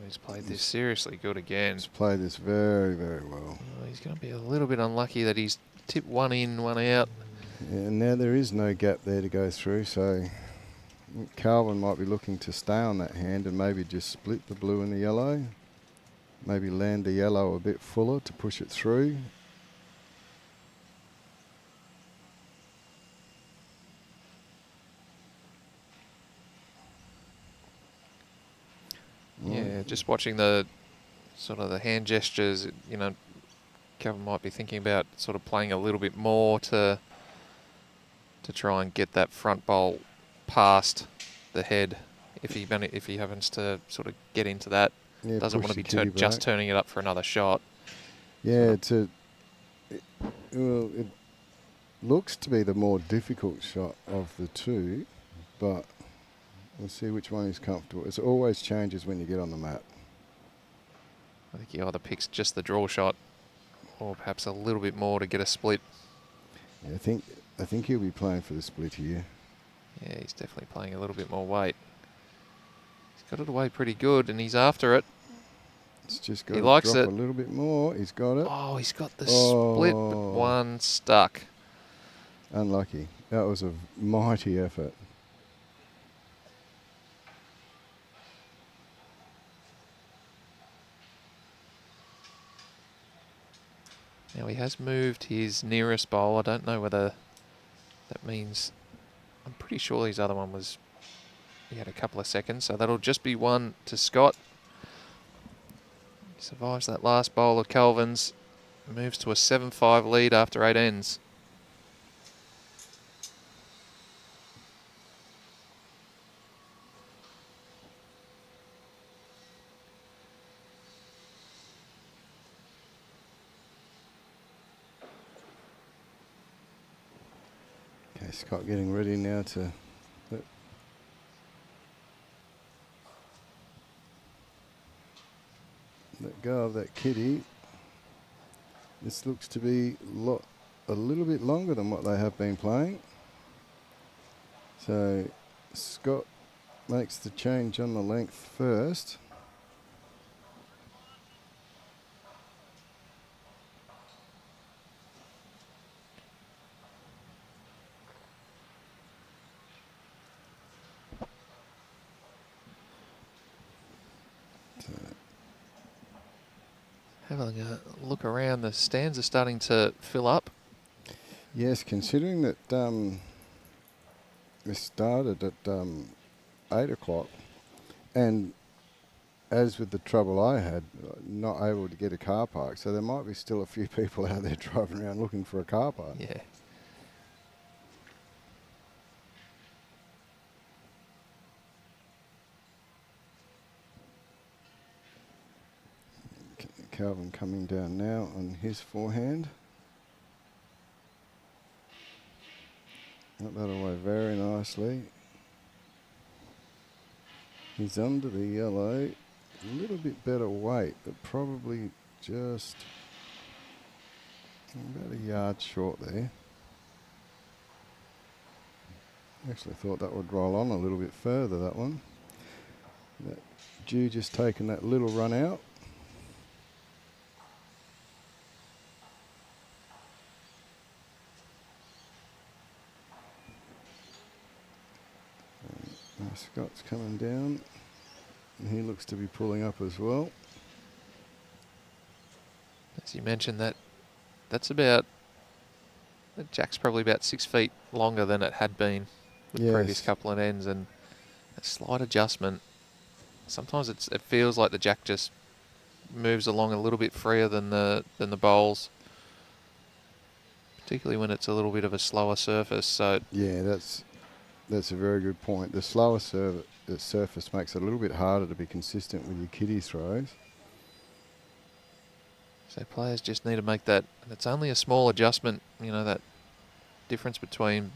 He's played this seriously good again. He's played this very, very well. Oh, he's going to be a little bit unlucky that he's tipped one in, one out. Yeah, and now there is no gap there to go through, so Calvin might be looking to stay on that hand and maybe just split the blue and the yellow. Maybe land the yellow a bit fuller to push it through. Yeah, just watching the sort of the hand gestures, you know, Calvin might be thinking about sort of playing a little bit more to try and get that front bowl past the head. If he happens to sort of get into that, Yeah, doesn't want to be just turning it up for another shot. Yeah, it looks to be the more difficult shot of the two, but we'll see which one is comfortable. It always changes when you get on the mat. I think he either picks just the draw shot or perhaps a little bit more to get a split. Yeah, I think he'll be playing for the split here. Yeah, he's definitely playing a little bit more weight. He's got it away pretty good, and he's after it. It's just got He to likes drop it. a little bit more. He's got it. Oh, he's got the split, but one stuck. Unlucky. That was a mighty effort. Now he has moved his nearest bowl. I don't know whether that means... I'm pretty sure his other one was... He had a couple of seconds, so that'll just be one to Scott. He survives that last bowl of Calvin's. Moves to a 7-5 lead after 8 ends. Okay, Scott getting ready now to let go of that kitty. This looks to be a little bit longer than what they have been playing. So Scott makes the change on the length first. Having a look around, the stands are starting to fill up. Yes, considering that this started at 8 o'clock, and as with the trouble I had, not able to get a car park, so there might be still a few people out there driving around looking for a car park. Yeah. Calvin coming down now on his forehand. Got that away very nicely. He's under the yellow. A little bit better weight, but probably just about a yard short there. Actually thought that would roll on a little bit further, that one. That Dew just taking that little run out. Scott's coming down, and he looks to be pulling up as well. As you mentioned, that's about... The jack's probably about 6 feet longer than it had been the previous couple of ends, and a slight adjustment. Sometimes it feels like the jack just moves along a little bit freer than the bowls, particularly when it's a little bit of a slower surface. So yeah, that's a very good point. The slower surface makes it a little bit harder to be consistent with your kiddie throws. So players just need to make that. And it's only a small adjustment, you know, that difference between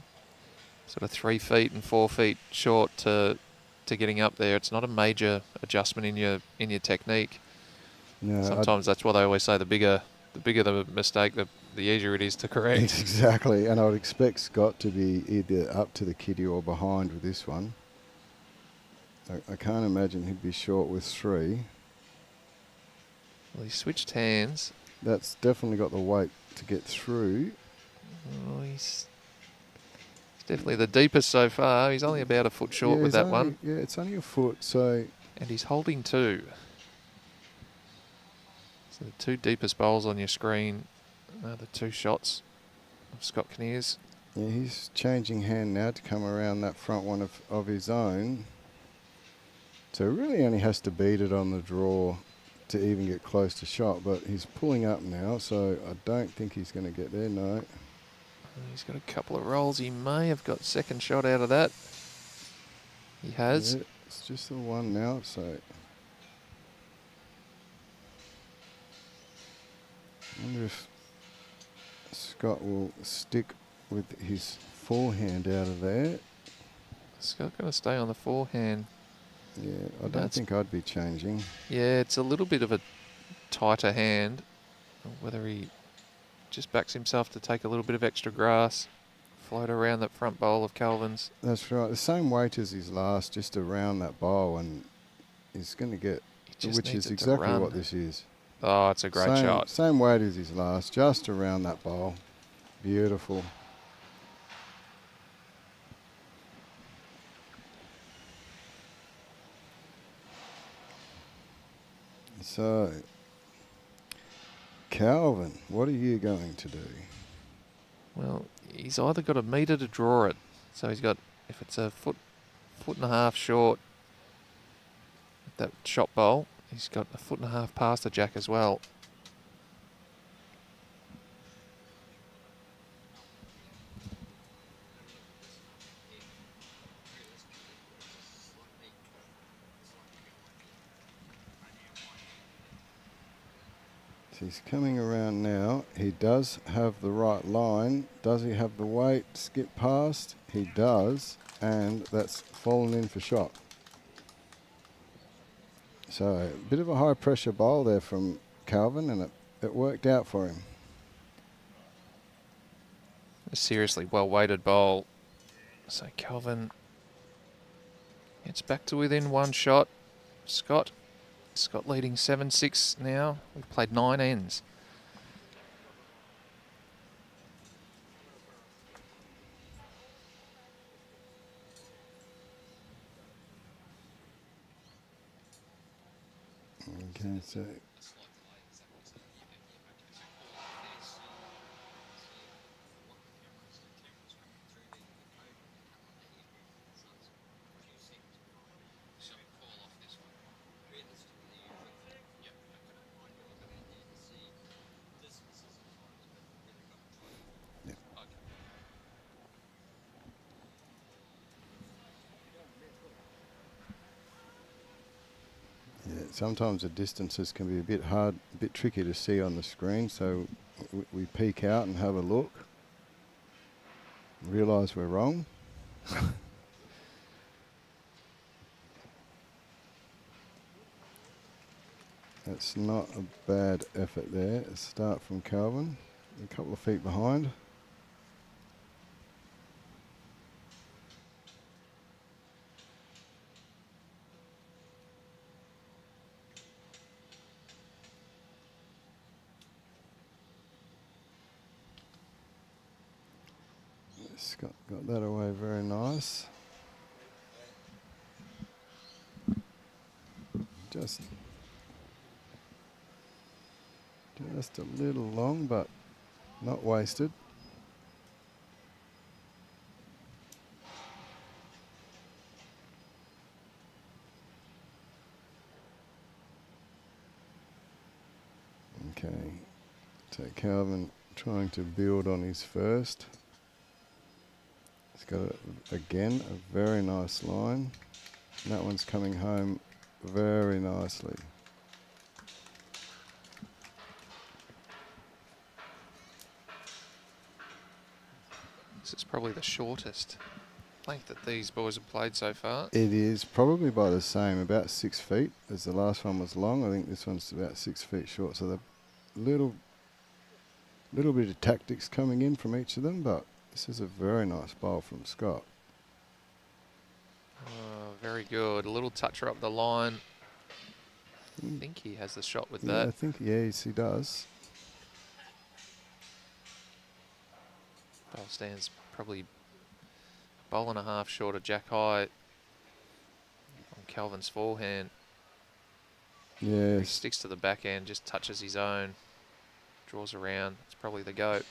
sort of 3 feet and 4 feet short to getting up there. It's not a major adjustment in your technique. No, Sometimes that's why they always say the bigger the mistake, the easier it is to correct. Exactly, and I would expect Scott to be either up to the kitty or behind with this one. I can't imagine he'd be short with 3. Well, he switched hands. That's definitely got the weight to get through. Oh, he's definitely the deepest so far. He's only about a foot short with that one. Yeah, it's only a foot, so... And he's holding 2. So the 2 deepest bowls on your screen are the 2 shots of Scott Kinnear's. Yeah, he's changing hand now to come around that front one of his own. So really only has to beat it on the draw to even get close to shot, but he's pulling up now, so I don't think he's going to get there, no. He's got a couple of rolls. He may have got second shot out of that. He has. Yeah, it's just the one now, so... I wonder if Scott will stick with his forehand out of there. Scott going to stay on the forehand. Yeah, I don't think I'd be changing. Yeah, it's a little bit of a tighter hand. Whether he just backs himself to take a little bit of extra grass, float around that front bowl of Calvin's. That's right. The same weight as his last, just around that bowl, and he's going to get, which is exactly what this is. Oh, it's a great shot. Same weight as his last, just around that bowl. Beautiful. So, Calvin, what are you going to do? Well, he's either got a metre to draw it. So he's got, if it's a foot and a half short, that shot bowl, he's got a foot and a half past the jack as well. He's coming around now. He does have the right line. Does he have the weight to skip past? He does, and that's fallen in for shot. So a bit of a high pressure bowl there from Calvin, and it worked out for him. A seriously well weighted bowl. So Calvin gets back to within 1 shot. Scott leading 7-6 now. We've played 9 ends. Okay, so sometimes the distances can be a bit hard, a bit tricky to see on the screen, so we peek out and have a look, realise we're wrong. That's not a bad effort there. A start from Calvin, a couple of feet behind. Scott got that away very nice. Just a little long, but not wasted. Okay, so Calvin trying to build on his first. He's got, again, a very nice line. And that one's coming home very nicely. Probably the shortest length that these boys have played so far. It is probably by the same, about 6 feet, as the last one was long. I think this one's about 6 feet short. So the little bit of tactics coming in from each of them, but this is a very nice bowl from Scott. Oh, very good. A little toucher up the line. I think he has the shot with Yeah, that. I think, yes, he does. Bowl stands probably a bowl and a half short of Jack High on Calvin's forehand. He Yes. sticks to the back end, just touches his own, draws around. It's probably the goat.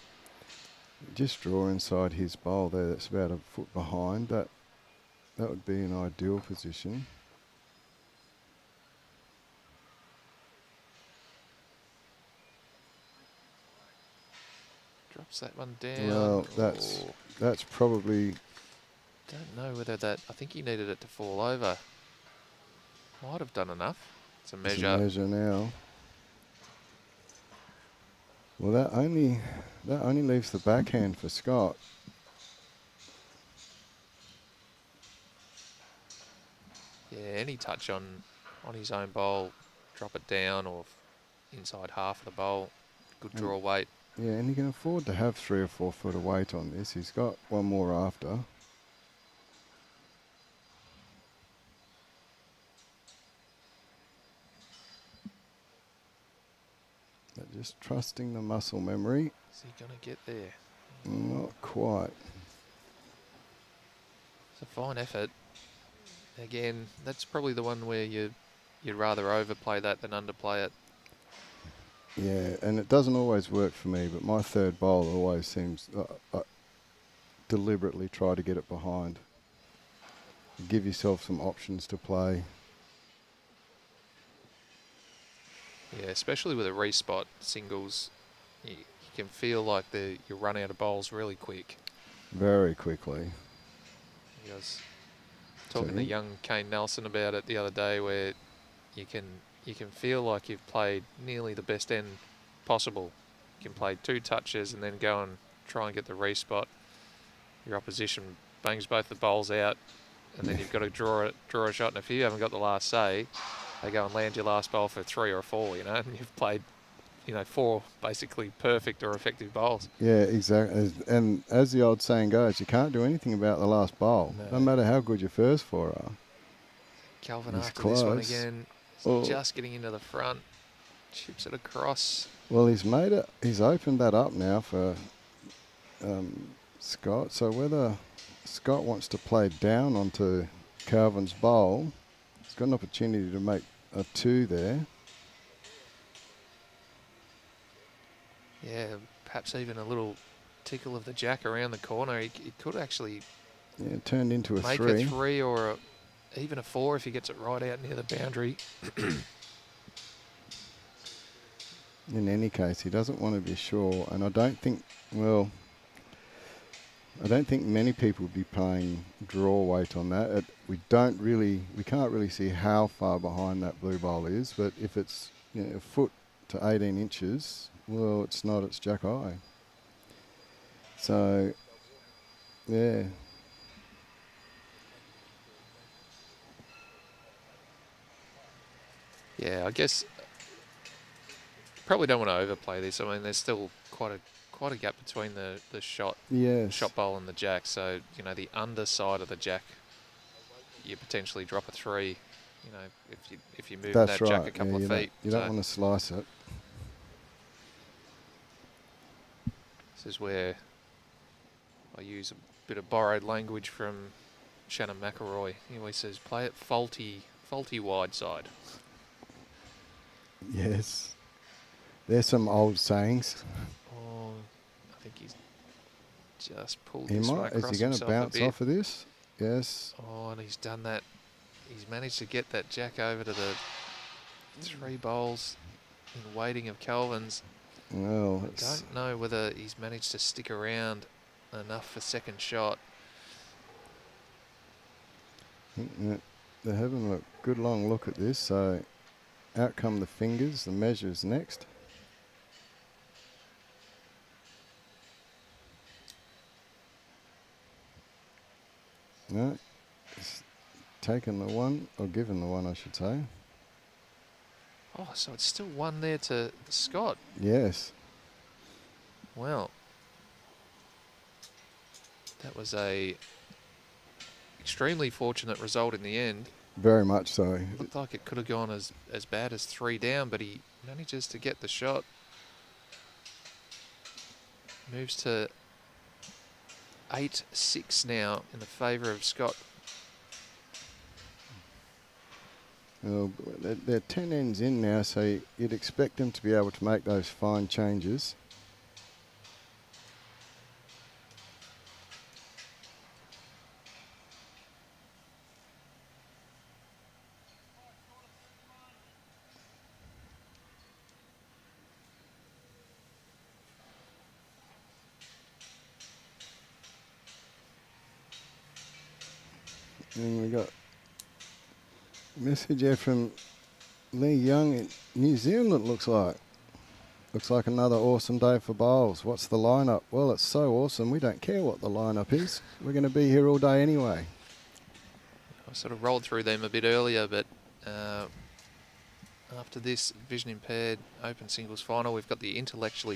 Just draw inside his bowl there. That's about a foot behind. That would be an ideal position. Drops that one down. Well, that's probably... Don't know whether that... I think he needed it to fall over. Might have done enough. It's a measure. It's a measure now. Well, that only leaves the backhand for Scott. Yeah, any touch on his own bowl, drop it down or inside half of the bowl. Good draw weight. Yeah, and he can afford to have 3 or 4 foot of weight on this. He's got one more after. But just trusting the muscle memory. Is he going to get there? Not quite. It's a fine effort. Again, that's probably the one where you'd rather overplay that than underplay it. Yeah, and it doesn't always work for me, but my third bowl always seems deliberately try to get it behind. Give yourself some options to play. Yeah, especially with a respot singles, you can feel like you run out of bowls really quick. Very quickly. I was talking to young Kane Nelson about it the other day, where you can feel like you've played nearly the best end possible. You can play 2 touches and then go and try and get the respot. Your opposition bangs both the bowls out, and then you've got to draw a shot. And if you haven't got the last say, they go and land your last bowl for 3 or 4, you know, and you've played, 4 basically perfect or effective bowls. Yeah, exactly. And as the old saying goes, you can't do anything about the last bowl, no matter how good your first 4 are. Calvin after this one again, just getting into the front, chips it across. Well, he's opened that up now for Scott. So whether Scott wants to play down onto Calvin's bowl, he's got an opportunity to make a 2 there. Yeah, perhaps even a little tickle of the jack around the corner. He could actually turned into a make 3. a 3 or even a 4 if he gets it right out near the boundary. In any case, he doesn't want to be sure, and I don't think many people would be playing draw weight on that. We can't really see how far behind that blue bowl is, but if it's a foot to 18 inches, well, it's not, it's Jack High. So, yeah. Yeah, I guess probably don't want to overplay this. I mean, there's still quite a gap between the shot bowl and the jack. So, the underside of the jack, you potentially drop a 3. If you move that jack a couple of feet. You don't want to slice it. This is where I use a bit of borrowed language from Shannon McElroy. He always says, play it faulty wide side. Yes. There's some old sayings. Oh, I think he's just pulled this one across himself. Is he going to bounce off of this? Yes. Oh, and he's done that. He's managed to get that jack over to the 3 bowls in waiting of Calvin's. Well, I don't know whether he's managed to stick around enough for second shot. I think they're having a good long look at this. So out come the fingers. The measure's next. No, it's taken the one, or given the one, I should say. Oh, so it's still one there to Scott. Yes. Well, that was a extremely fortunate result in the end. Very much so. Looked like it could have gone as bad as 3 down, but he manages to get the shot. Moves to 8-6 now in the favour of Scott. Well, they're 10 ends in now, so you'd expect them to be able to make those fine changes. And we got a message here from Lee Young in New Zealand, it looks like. Looks like another awesome day for bowls. What's the lineup? Well, it's so awesome, we don't care what the lineup is. We're going to be here all day anyway. I sort of rolled through them a bit earlier, but after this Vision-Impaired Open Singles Final, we've got the Intellectual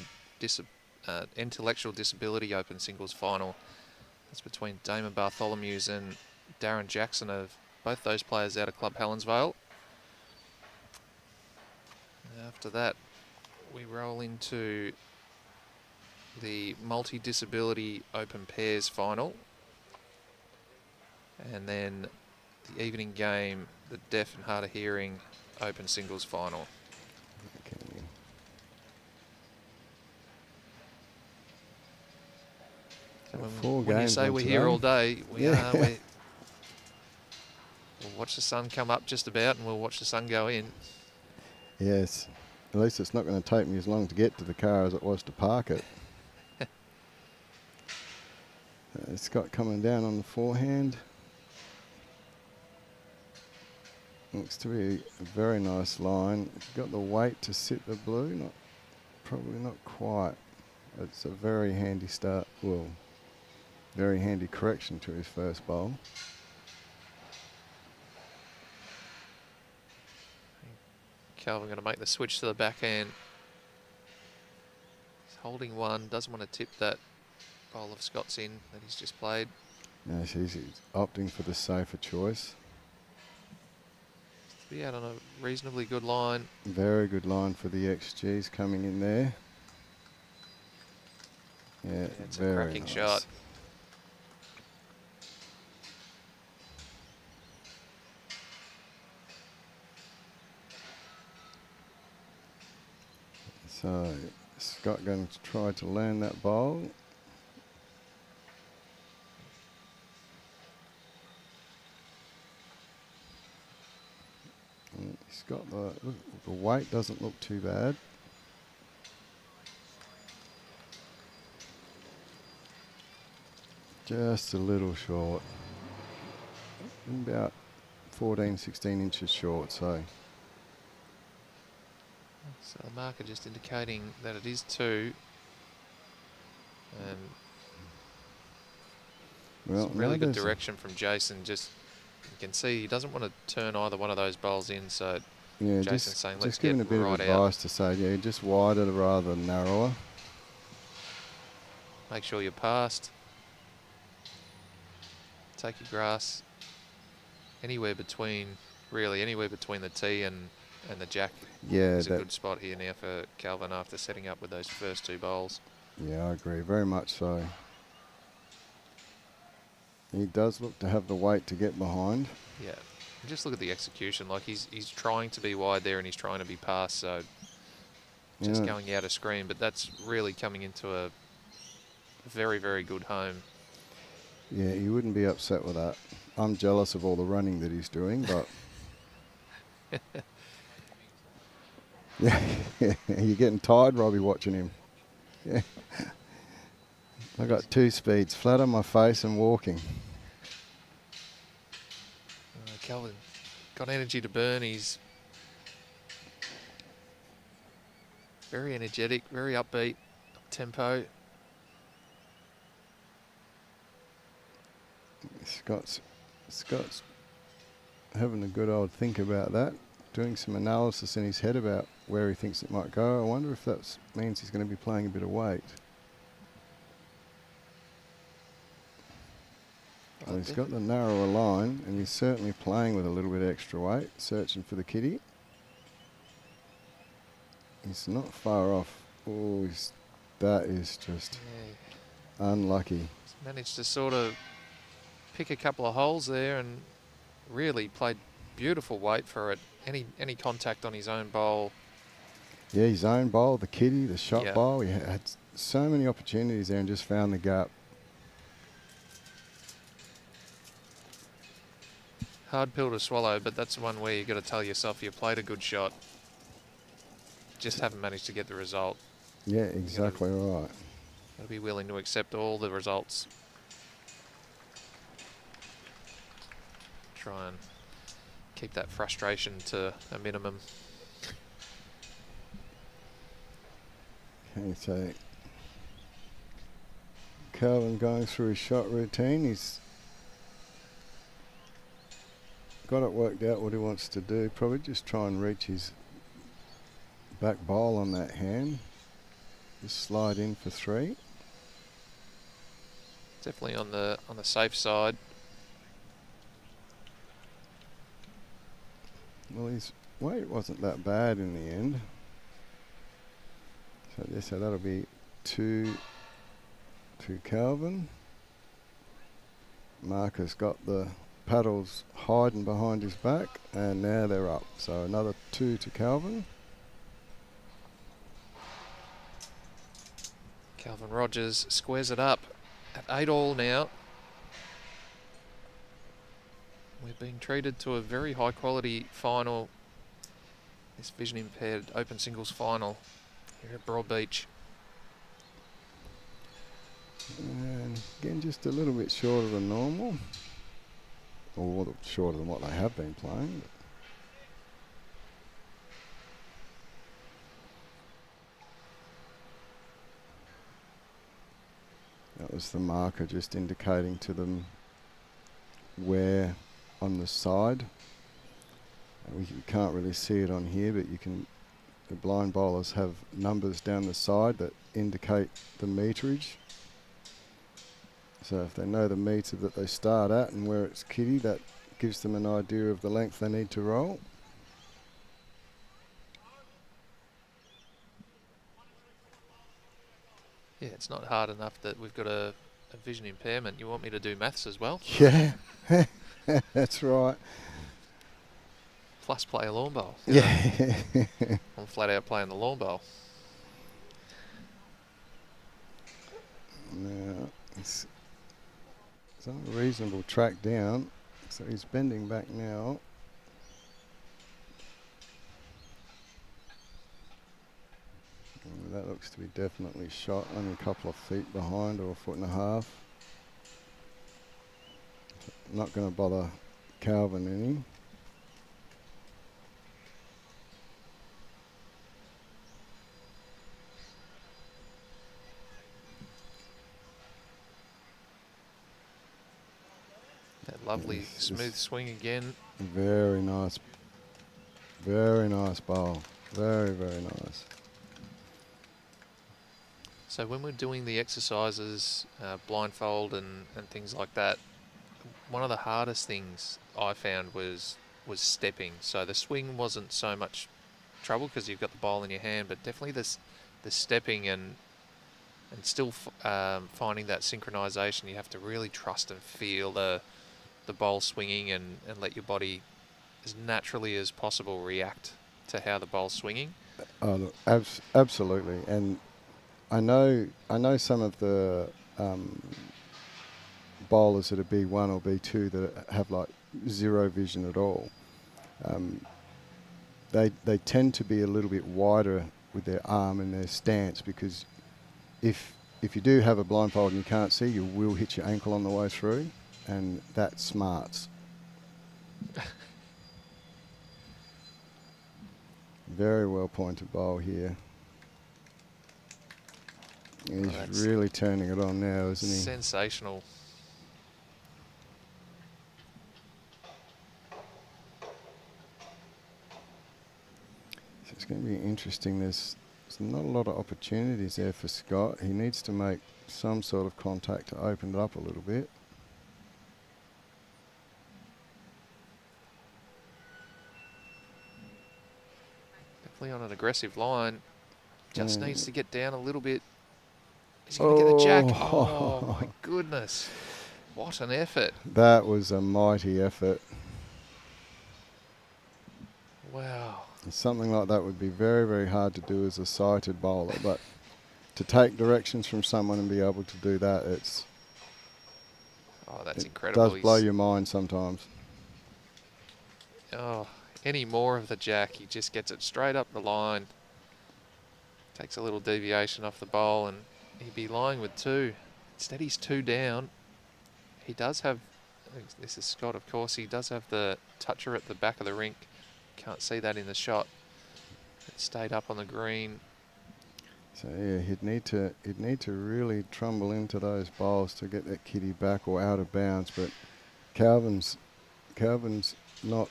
Disability Open Singles Final. That's between Damon Bartholomew's and Darren Jackson, of both those players out of Club Helensvale. After that, we roll into the Multi-Disability Open Pairs Final. And then the evening game, the Deaf and Hard of Hearing Open Singles Final. Okay. So Four when you games say on we're today. here all day, we Yeah. are. We'll watch the sun come up just about, and we'll watch the sun go in. Yes. At least it's not going to take me as long to get to the car as it was to park it. Scott coming down on the forehand. Looks to be a very nice line. Got the weight to sit the blue, probably not quite. It's a very handy start, well, very handy correction to his first bowl. Calvin going to make the switch to the backhand. He's holding one, doesn't want to tip that bowl of Scott's in that he's just played. No, he's opting for the safer choice. To be out on a reasonably good line. Very good line for the XGs coming in there. Yeah, It's a very cracking nice shot. So Scott going to try to land that bowl. And he's got the weight doesn't look too bad. Just a little short. About 14, 16 inches short, so. So the marker just indicating that it is 2. And Well, some really good there's direction from Jason. Just you can see he doesn't want to turn either one of those bowls in. So yeah, Jason's saying let's just giving get a bit right of out. advice to say, yeah, just wider rather than narrower. Make sure you're past. Take your grass anywhere between, really anywhere between the tee and the jack. Yeah, It's a good spot here now for Calvin after setting up with those first 2 bowls. Yeah, I agree, very much so. He does look to have the weight to get behind. Yeah, and just look at the execution. Like he's trying to be wide there and he's trying to be past. So just Yeah. going out of screen, but that's really coming into a very, very good home. Yeah, you wouldn't be upset with that. I'm jealous of all the running that he's doing, but yeah, you're getting tired, Robbie, watching him. Yeah, I got 2 speeds: flat on my face and walking. Calvin got energy to burn. He's very energetic, very upbeat, up tempo. Scott's having a good old think about that, doing some analysis in his head about where he thinks it might go. I wonder if that means he's going to be playing a bit of weight. And he's got the narrower line, and he's certainly playing with a little bit of extra weight, searching for the kitty. He's not far off. Oh, that is just unlucky. He's managed to sort of pick a couple of holes there and really played beautiful weight for it. Any contact on his own bowl. Yeah, his own bowl, the kitty, the shot bowl. He had so many opportunities there and just found the gap. Hard pill to swallow, but that's one where you've got to tell yourself you played a good shot. Just haven't managed to get the result. Yeah, exactly right. Got to be willing to accept all the results. Try and keep that frustration to a minimum. Okay, so Calvin going through his shot routine. He's got it worked out what he wants to do. Probably just try and reach his back bowl on that hand. Just slide in for 3. Definitely on the safe side. Well, his weight wasn't that bad in the end. So that'll be 2 to Calvin. Mark has got the paddles hiding behind his back, and now they're up. So another 2 to Calvin. Calvin Rogers squares it up at 8 all now. We're being treated to a very high quality final. This Vision-Impaired Open Singles final here at Broadbeach. And again, just a little bit shorter than normal. Or shorter than what they have been playing. That was the marker just indicating to them where on the side. You can't really see it on here, but you can. The blind bowlers have numbers down the side that indicate the meterage. So if they know the meter that they start at and where it's kitty, that gives them an idea of the length they need to roll. Yeah, it's not hard enough that we've got a vision impairment. You want me to do maths as well? Yeah, that's right. Plus play a lawn bowl. Yeah. I'm flat out playing the lawn bowl. Now, it's on a reasonable track down, so he's bending back now. And that looks to be definitely shot, only a couple of feet behind, or 1.5 feet. Not going to bother Calvin any. That lovely smooth swing again. Very nice. Very nice bowl. Very, very nice. So when we're doing the exercises, blindfold and things like that, one of the hardest things I found was stepping. So the swing wasn't so much trouble because you've got the bowl in your hand, but definitely the stepping and still finding that synchronization. You have to really trust and feel the bowl swinging and let your body as naturally as possible react to how the bowl's swinging. Oh, look, absolutely. And I know some of the bowlers that are B1 or B2 that have like zero vision at all. They tend to be a little bit wider with their arm and their stance, because if you do have a blindfold and you can't see, you will hit your ankle on the way through, and that smarts. Very well pointed bowl here. He's really turning it on now, isn't he? Sensational. It's going to be interesting. There's not a lot of opportunities there for Scott. He needs to make some sort of contact to open it up a little bit. Definitely on an aggressive line. Just needs to get down a little bit. Is he going to get the jack? Oh, my goodness. What an effort. That was a mighty effort. Wow. Something like that would be very, very hard to do as a sighted bowler, but to take directions from someone and be able to do that, that's incredible. It does blow your mind sometimes. Oh, any more of the jack, he just gets it straight up the line. Takes a little deviation off the bowl and he'd be lying with 2. Instead he's 2 down. He does have, this is Scott of course, he does have the toucher at the back of the rink. Can't see that in the shot. It stayed up on the green. So yeah, he'd need to really trumble into those bowls to get that kitty back or out of bounds. But Calvin's not.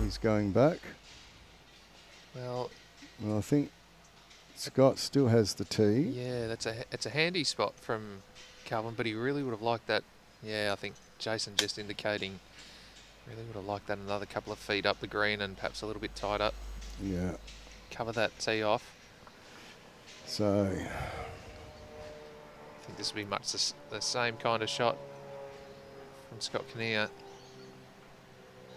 He's going back. Well, I think Scott still has the tee. Yeah, it's a handy spot from Calvin, but he really would have liked that. Yeah, I think Jason just indicating really would have liked that another couple of feet up the green and perhaps a little bit tighter. Yeah. Cover that tee off. So I think this will be much the same kind of shot from Scott Kinnear.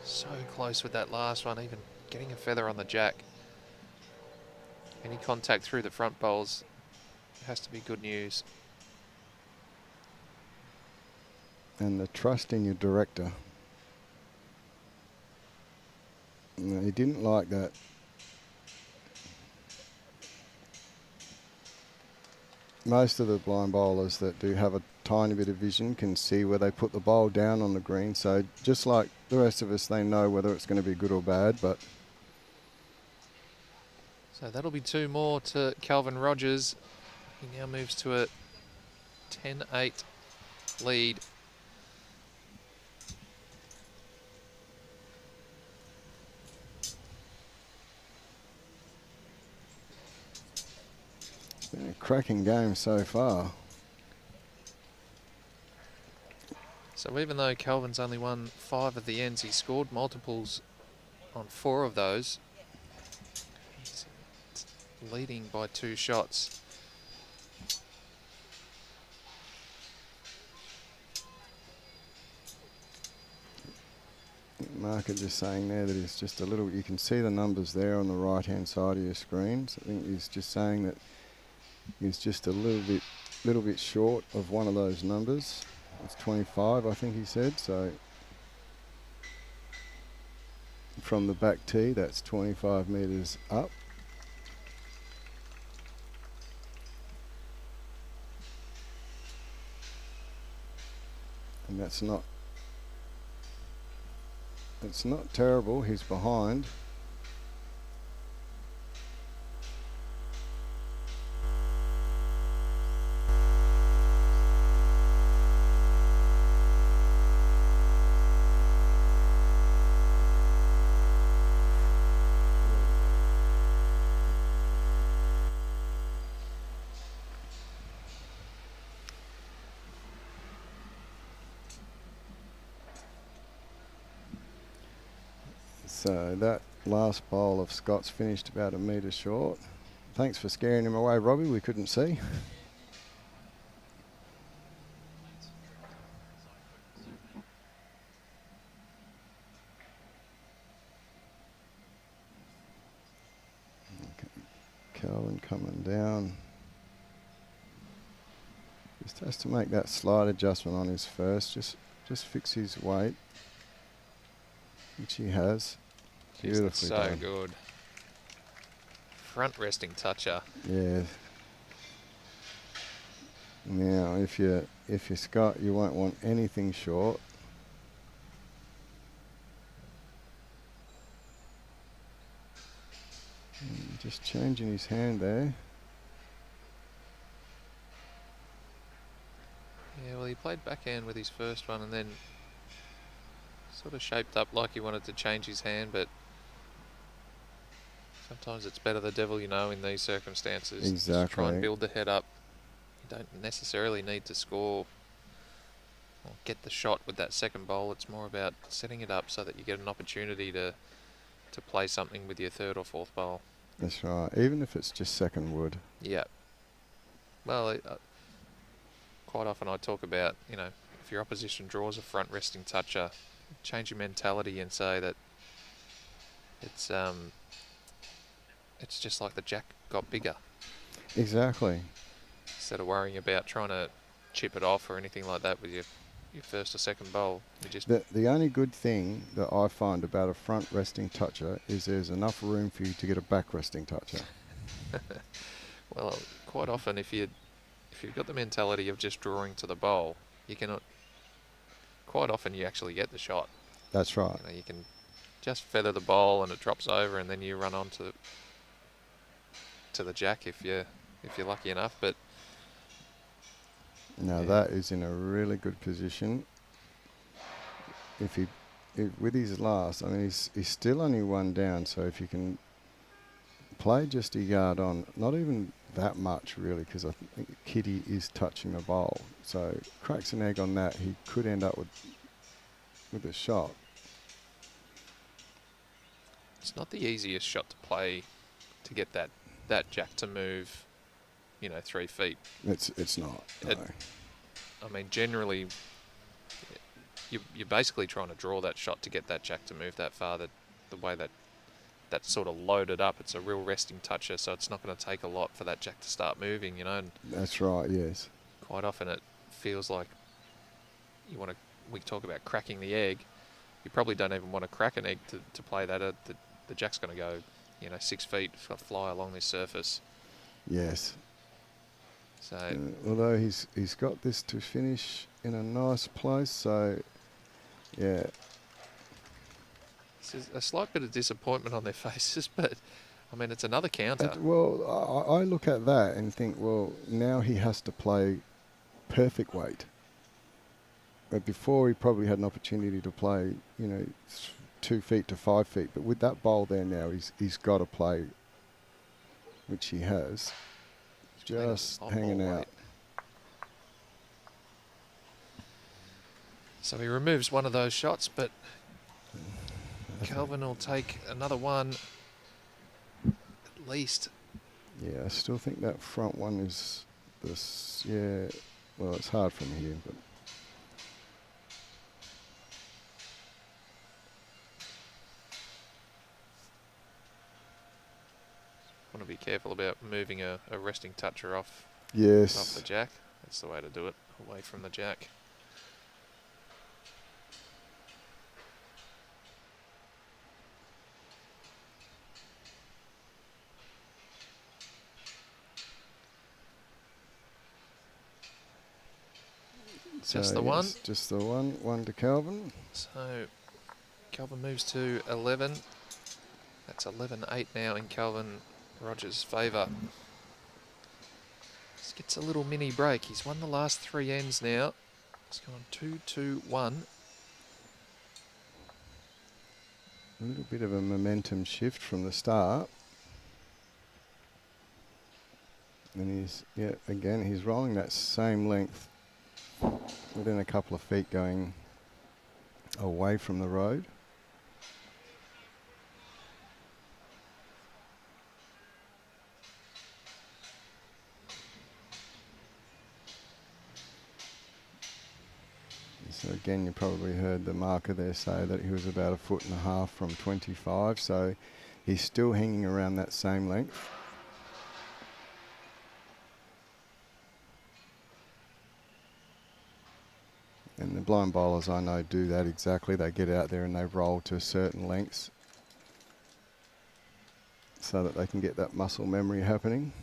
So close with that last one, even getting a feather on the jack. Any contact through the front bowls has to be good news. And the trust in your director. No, he didn't like that. Most of the blind bowlers that do have a tiny bit of vision can see where they put the bowl down on the green. So just like the rest of us, they know whether it's going to be good or bad. But so that'll be 2 more to Calvin Rogers. He now moves to a 10-8 lead. it's been a cracking game so far. So even though Calvin's only won 5 of the ends, he scored multiples on 4 of those. He's leading by 2 shots. Mark is just saying there that he's just a little, you can see the numbers there on the right hand side of your screens. I think he's just saying that he's just a little bit short of one of those numbers. It's 25, I think he said. So from the back tee, that's 25 metres up. And it's not terrible. He's behind. So that last bowl of Scott's finished about a metre short. Thanks for scaring him away, Robbie. We couldn't see. Okay. Calvin coming down. Just has to make that slight adjustment on his first. Just fix his weight, which he has. Beautifully so done. good. Front resting toucher. Yeah. Now, if you're Scott, you won't want anything short. Just changing his hand there. Yeah, well, he played backhand with his first one and then sort of shaped up like he wanted to change his hand, but Sometimes it's better the devil you know in these circumstances. Exactly. Just try and build the head up. You don't necessarily need to score or get the shot with that second bowl. It's more about setting it up so that you get an opportunity to play something with your third or fourth bowl. That's right. Even if it's just second wood. Yeah. Well, quite often I talk about, if your opposition draws a front resting toucher, change your mentality and say that it's just like the jack got bigger. Exactly. Instead of worrying about trying to chip it off or anything like that with your first or second bowl, you just... The only good thing that I find about a front resting toucher is there's enough room for you to get a back resting toucher. Well, quite often if you've got the mentality of just drawing to the bowl, you cannot... Quite often you actually get the shot. That's right. You can just feather the bowl and it drops over, and then you run on to the jack if you're lucky enough. But now that is in a really good position. With his last, I mean, he's still only one down. So if you can play just a yard on, not even that much really, because I think Kitty is touching the bowl. So cracks an egg on that, he could end up with a shot. It's not the easiest shot to play to get that jack to move, 3 feet. It's not. No. I mean, generally, you're basically trying to draw that shot to get that jack to move that far. The way that's sort of loaded up, it's a real resting toucher, so it's not going to take a lot for that jack to start moving, And that's right. Yes. quite often it feels like we talk about cracking the egg. You probably don't even want to crack an egg to play that. The jack's going to go, 6 feet, fly along this surface. Yes. So although he's got this to finish in a nice place, so yeah. There's a slight bit of disappointment on their faces, but I mean, it's another counter. I look at that and think, well, now he has to play perfect weight. But before he probably had an opportunity to play, 2 feet to 5 feet. But with that bowl there now, he's got to play, which he has. Just hanging out. So he removes one of those shots, but Kelvin will take another one at least. Yeah, I still think that front one is this. Yeah, well, it's hard from here, but. Want to be careful about moving a resting toucher off the jack. That's the way to do it, away from the jack. Just the one. Just the one. One to Kelvin. So Kelvin moves to 11. That's 11-8 now in Kelvin Rogers' favour. Just gets a little mini break. He's won the last 3 ends now. It's gone 2-2-1. A little bit of a momentum shift from the start. And he's rolling that same length within a couple of feet going away from the road. So again, you probably heard the marker there say that he was about 1.5 foot from 25, so he's still hanging around that same length. And the blind bowlers I know do that exactly. They get out there and they roll to certain lengths so that they can get that muscle memory happening.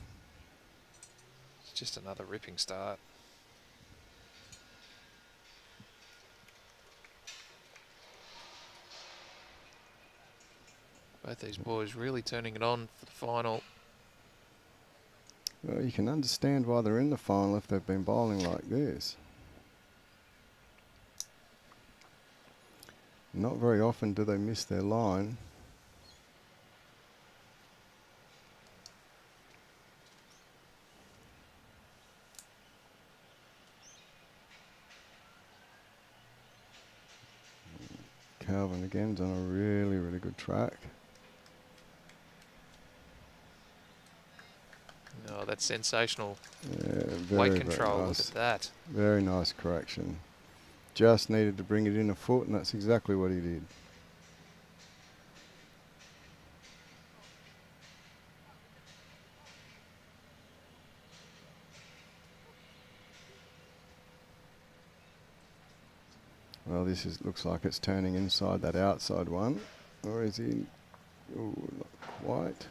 It's just another ripping start. Both these boys really turning it on for the final. Well, you can understand why they're in the final if they've been bowling like this. Not very often do they miss their line. Calvin again's on a really, really good track. Oh, that's sensational. Yeah, Weight very control, nice. look at that. Very nice correction. Just needed to bring it in a foot, and that's exactly what he did. Well, looks like it's turning inside that outside one. Or is he? Ooh, not quite.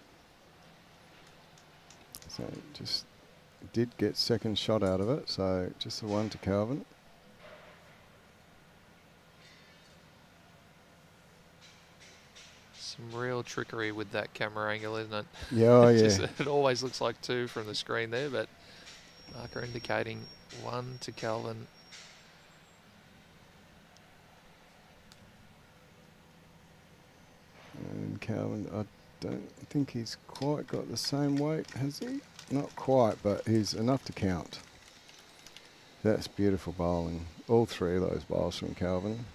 So just did get second shot out of it, so just the one to Calvin. Some real trickery with that camera angle, isn't it? Yeah, oh, yeah. It always looks like 2 from the screen there, but marker indicating 1 to Calvin. And Calvin, I don't think he's quite got the same weight, has he? Not quite, but he's enough to count. That's beautiful bowling. All 3 of those bowls from Calvin.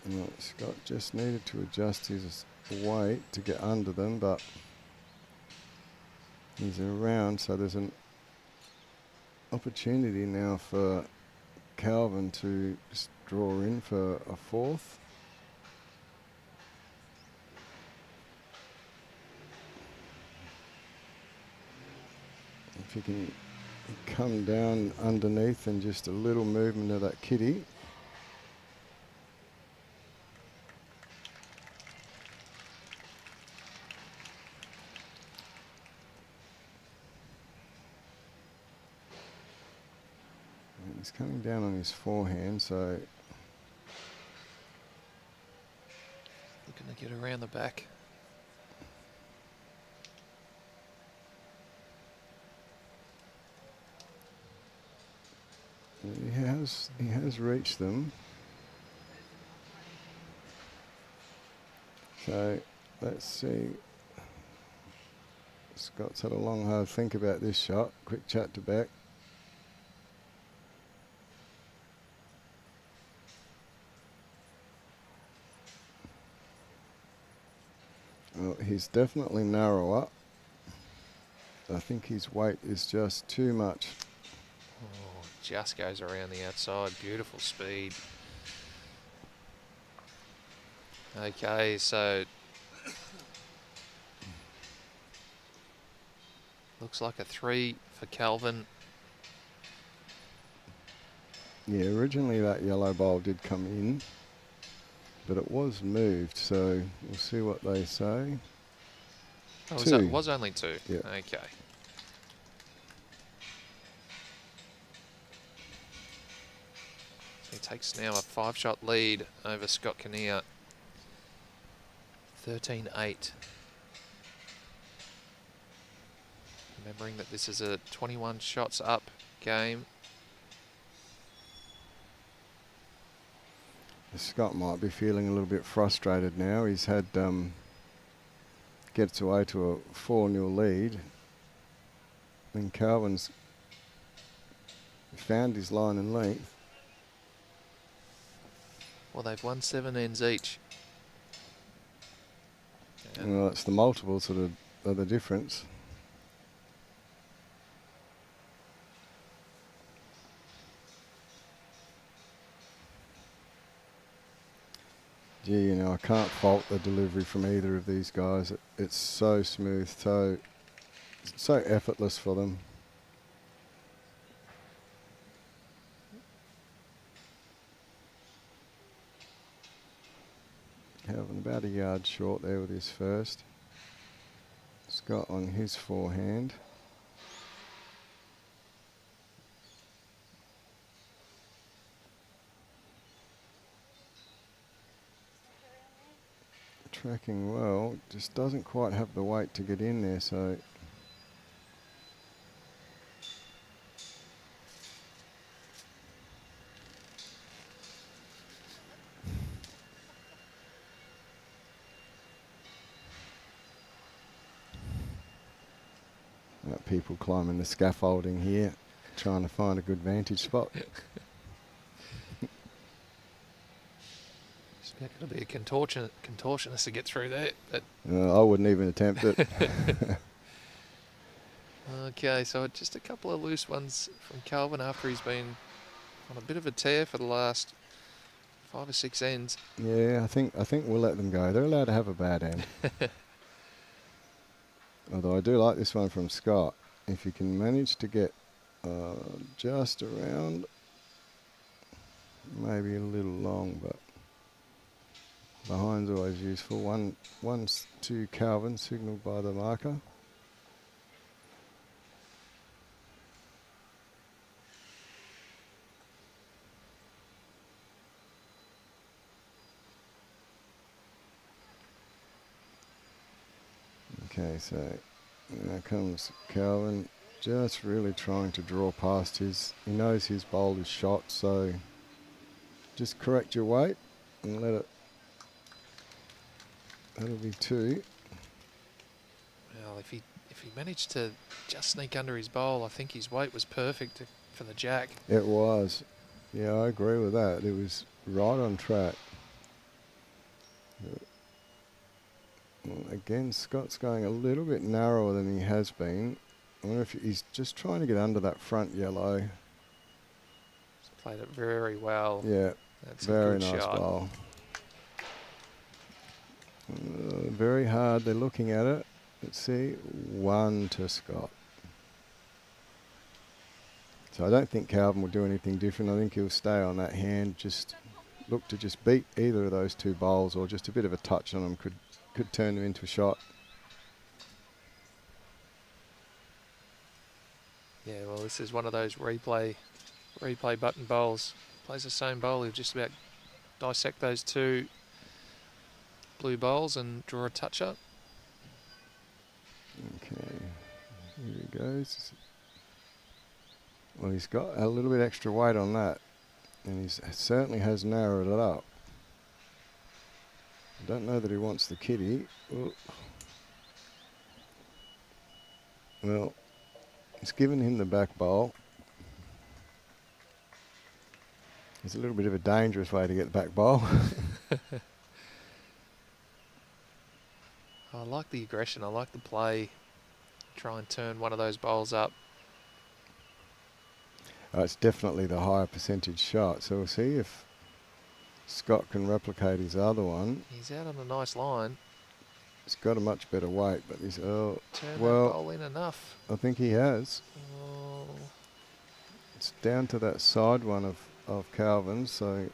And Scott just needed to adjust his weight to get under them, but he's around, so there's an opportunity now for Calvin to just draw in for a 4th. If he can come down underneath and just a little movement of that kitty. And he's coming down on his forehand, so Looking to get around the back. he has reached them. So let's see. Scott's had a long hard think about this shot. Quick chat to Beck. Well, he's definitely narrower. I think his weight is just too much. Oh, just goes around the outside. Beautiful speed. Okay, so looks like a 3 for Calvin. Yeah, originally that yellow bowl did come in, but it was moved, so we'll see what they say. Oh, 2. was only 2. Yeah. Okay. So he takes now a 5-shot lead over Scott Kinnear. 13-8. Remembering that this is a 21 shots up game. Scott might be feeling a little bit frustrated now. He's had gets away to a 4-0 lead, and Calvin's found his line and length. Well, they've won 7 ends each. And Well, it's the multiples that are the difference. Gee, you know, I can't fault the delivery from either of these guys. It's so smooth, so effortless for them. Calvin about a yard short there with his first. Scott on his forehand. Tracking well, just doesn't quite have the weight to get in there, so people climbing the scaffolding here, trying to find a good vantage spot. It's going to be a contortionist to get through there. But I wouldn't even attempt it. okay, so just a couple of loose ones from Calvin after he's been on a bit of a tear for the last 5 or 6 ends. Yeah, I think we'll let them go. They're allowed to have a bad end. Although I do like this one from Scott. If you can manage to get just around, maybe a little long, but behind's always useful. One's to Calvin, signalled by the marker. Okay, so now comes Calvin, just really trying to draw past his, he knows his bowl is shot, so just correct your weight and let it, that'll be 2. Well, if he managed to just sneak under his bowl, I think his weight was perfect for the jack. It was. Yeah, I agree with that. It was right on track. Well, again, Scott's going a little bit narrower than he has been. I wonder if he's just trying to get under that front yellow. He's played it very well. Yeah, that's very a good nice shot. bowl. Very hard. They're looking at it. Let's see. 1 to Scott. So I don't think Calvin will do anything different. I think he'll stay on that hand. Just look to just beat either of those 2 bowls, or just a bit of a touch on them could turn them into a shot. Yeah, well, this is one of those replay button bowls. Plays the same bowl. He'll just about dissect those 2 blue bowls and draw a touch up. Okay, here he goes. Well, he's got a little bit extra weight on that, and he certainly has narrowed it up. I don't know that he wants the kitty. Ooh. Well, it's given him the back bowl. It's a little bit of a dangerous way to get the back bowl. I like the aggression. I like the play. Try and turn one of those bowls up. It's definitely the higher percentage shot. So we'll see if Scott can replicate his other one. He's out on a nice line. He's got a much better weight, but he's Turn that bowl in enough. I think he has. Oh. It's down to that side one of Calvin's, so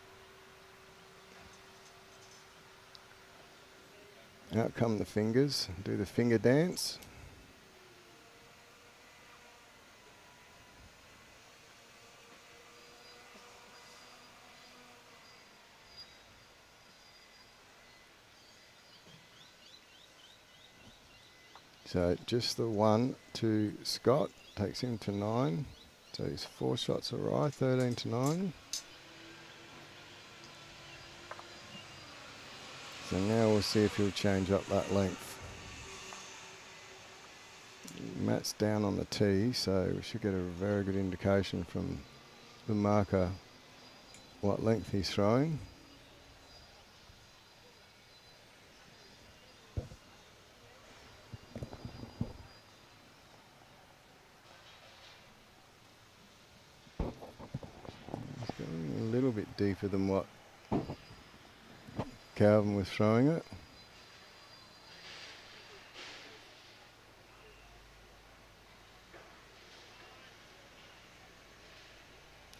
out come the fingers. Do the finger dance. So just the 1 to Scott takes him to 9. So he's 4 shots awry, 13 to 9. So now we'll see if he'll change up that length. Matt's down on the tee, so we should get a very good indication from the marker what length he's throwing. A little bit deeper than what Calvin was throwing it.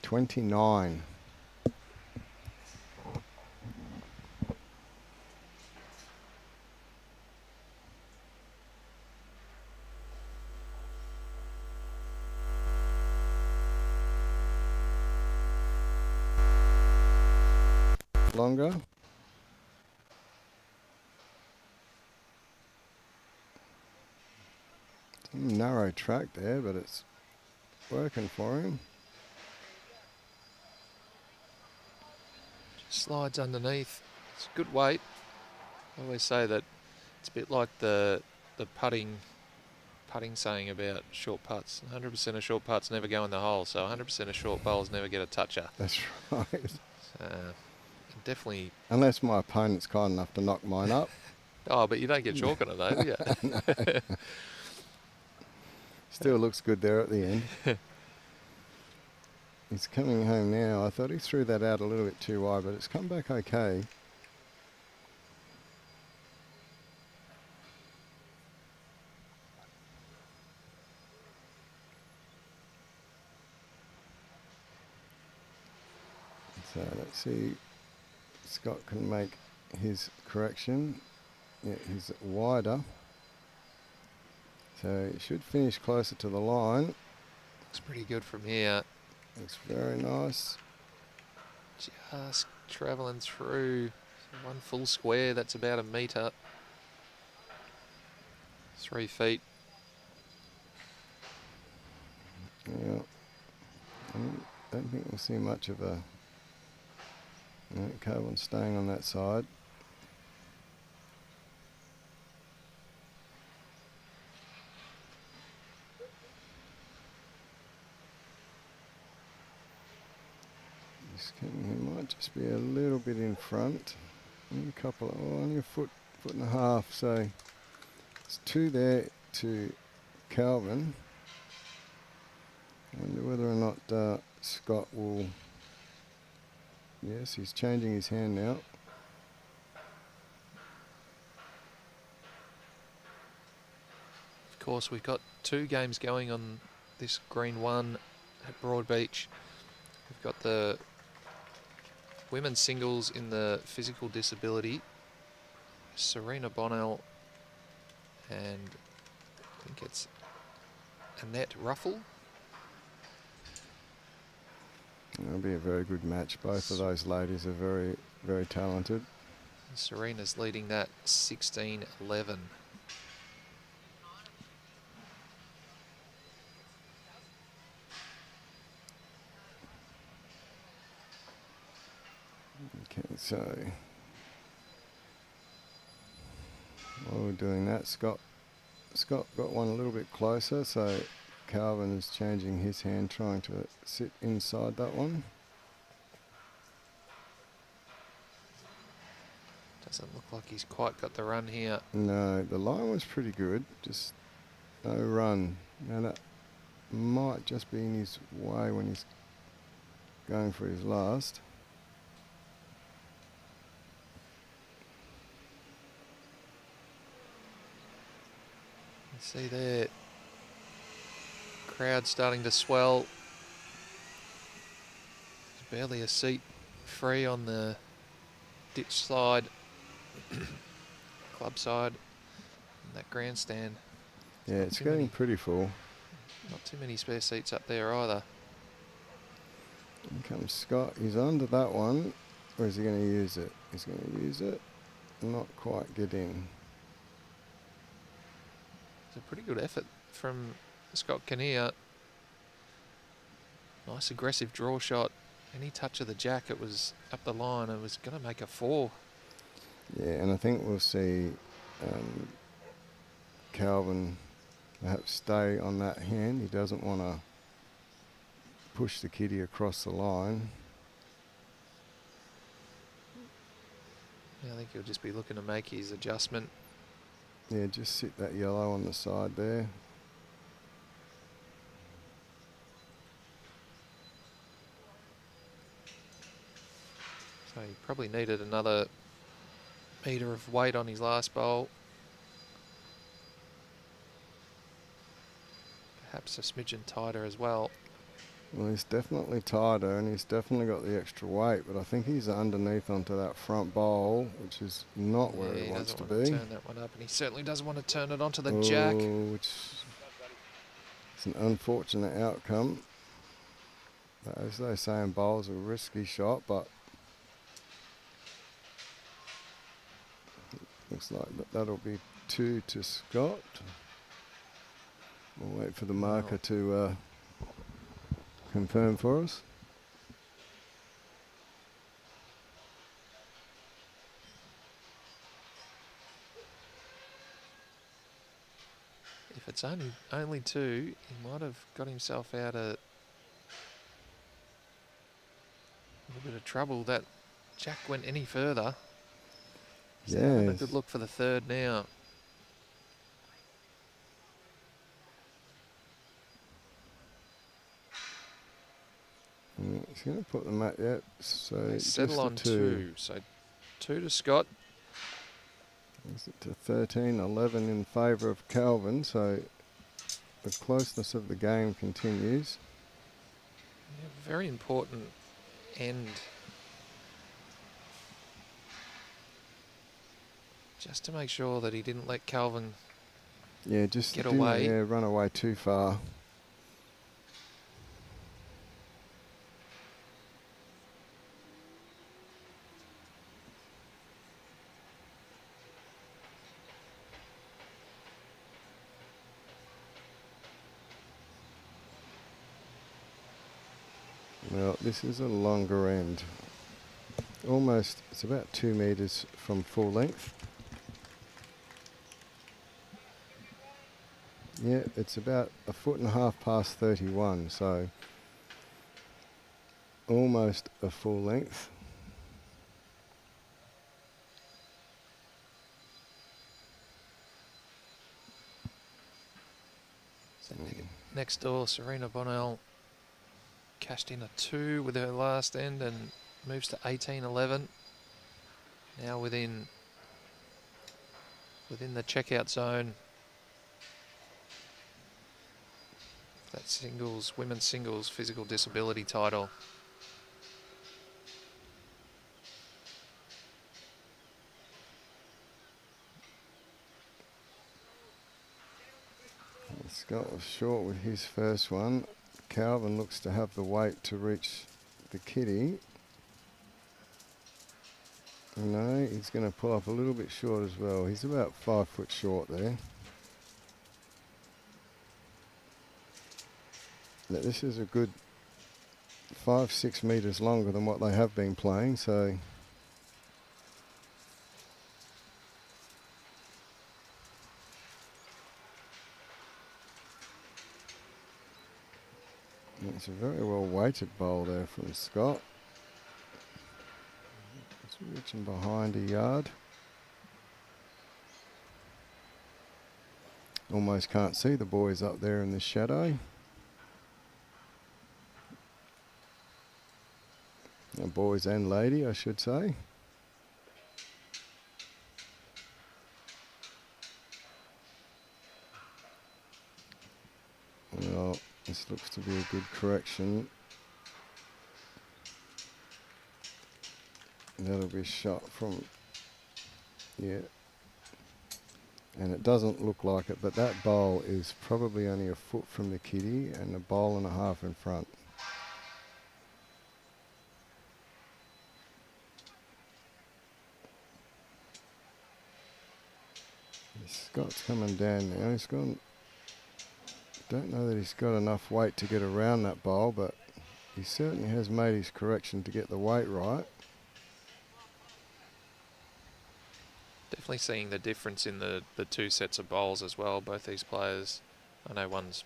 $29. Longer. Narrow track there, but it's working for him. Just slides underneath. It's a good weight. I always say that it's a bit like the putting putting saying about short putts. 100% of short putts never go in the hole, so 100% of short bowls never get a toucher. That's right. Definitely. Unless my opponent's kind enough to knock mine up. Oh, but you don't get chalk on it though, do you? No. Still looks good there at the end. He's coming home now. I thought he threw that out a little bit too wide, but it's come back okay. So let's see, Scott can make his correction. Yeah, he's wider. So he should finish closer to the line. Looks pretty good from here. It's very nice. Just travelling through one full square, that's about a metre. 3 feet. Yeah. I don't think we'll see much of a... No, Coburn staying on that side. He might just be a little bit in front. Only a couple, only a foot and a half. So it's 2 there to Calvin. I wonder whether or not Scott will... Yes, he's changing his hand now. Of course, we've got 2 games going on this green 1 at Broadbeach. We've got the women's singles in the physical disability. Serena Bonnell and I think it's Annette Ruffle. It'll be a very good match. Both of those ladies are very, very talented. Serena's leading that 16-11. Okay, so while we're doing that, Scott got one a little bit closer, so Calvin is changing his hand, trying to sit inside that one. Doesn't look like he's quite got the run here. No, the line was pretty good, just no run. Now that might just be in his way when he's going for his last. You see there, crowd starting to swell. There's barely a seat free on the ditch side, club side, and that grandstand. Yeah, it's getting pretty full. Not too many spare seats up there either. Here comes Scott. He's under that one. Or is he going to use it? He's going to use it. Not quite get in. It's a pretty good effort from Scott Kinnear. Nice aggressive draw shot. Any touch of the jack, it was up the line. It was going to make a 4. Yeah, and I think we'll see Calvin perhaps stay on that hand. He doesn't want to push the kiddie across the line. Yeah, I think he'll just be looking to make his adjustment. Yeah, just sit that yellow on the side there. So he probably needed another metre of weight on his last bowl. Perhaps a smidgen tighter as well. Well, he's definitely tighter and he's definitely got the extra weight, but I think he's underneath onto that front bowl, which is not where he wants to be. Turn that one up, and he certainly doesn't want to turn it onto the jack. Which is an unfortunate outcome. As they say in bowls, a risky shot, but looks like that'll be 2 to Scott. We'll wait for the marker to confirm for us. If If it's only 2, he might have got himself out of a little bit of trouble. That Jack went any further. So having a Yes. good look for the 3rd now. He's going to put them at that. So They settle just a on 2. 2. So 2 to Scott. Is it to 13-11 in favour of Calvin, so the closeness of the game continues. Yeah, very important end. Just to make sure that he didn't let Calvin Yeah, just get didn't, away. Yeah, run away too far. Well, this is a longer end. Almost, it's about 2 metres from full length. Yeah, it's about 1.5 foot past 31, so almost a full length. So next door, Serena Bonnell cashed in a 2 with her last end and moves to 18-11. Now within the checkout zone. That women's singles physical disability title. Scott was short with his first one. Calvin looks to have the weight to reach the kitty. No, he's going to pull up a little bit short as well. He's about 5 foot short there. Now, this is a good 5-6 metres longer than what they have been playing, so it's a very well weighted bowl there from Scott. It's reaching behind a yard. Almost can't see the boys up there in the shadow. Boys and lady, I should say. Well, this looks to be a good correction. That'll be shot from, yeah. And it doesn't look like it, but that bowl is probably only a foot from the kitty and a bowl and a half in front. Scott's coming down now. He's gone. Don't know that he's got enough weight to get around that bowl, but he certainly has made his correction to get the weight right. Definitely seeing the difference in the 2 sets of bowls as well. Both these players, I know one's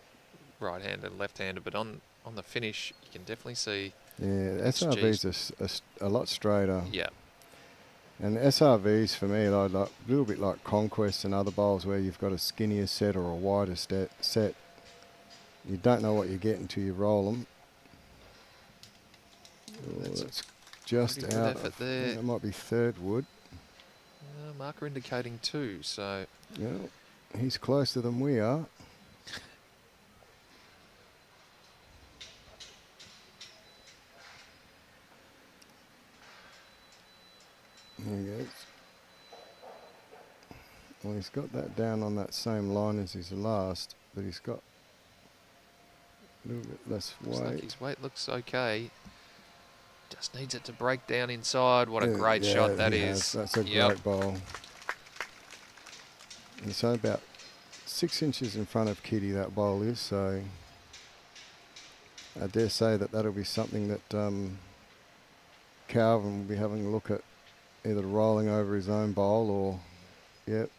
right-handed, left-handed, but on the finish, you can definitely see. Yeah, SRV's a lot straighter. Yeah. And SRVs for me, like a little bit like Conquest and other bowls where you've got a skinnier set or a wider set. You don't know what you get until you roll them. That's just out. I think that might be 3rd wood. Marker indicating 2, so. Yeah, he's closer than we are. There he goes. Well, he's got that down on that same line as his last, but he's got a little bit less weight. Looks like his weight looks okay. Just needs it to break down inside. What a great shot that is. That's a great bowl. And so about 6 inches in front of Kitty that bowl is, so I dare say that that'll be something that Calvin will be having a look at, either rolling over his own bowl or, yep.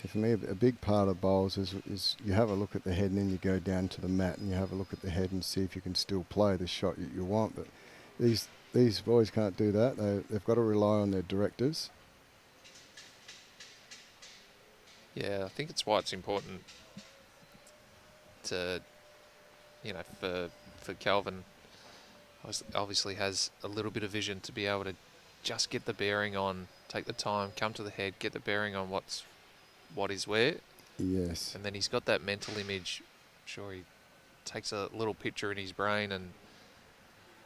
So for me, a big part of bowls is you have a look at the head and then you go down to the mat and you have a look at the head and see if you can still play the shot you want. But these boys can't do that. They've got to rely on their directors. Yeah, I think it's why it's important to, for Calvin, obviously has a little bit of vision to be able to just get the bearing on, take the time, come to the head, get the bearing on what is where. Yes. And then he's got that mental image. Sure, he takes a little picture in his brain, and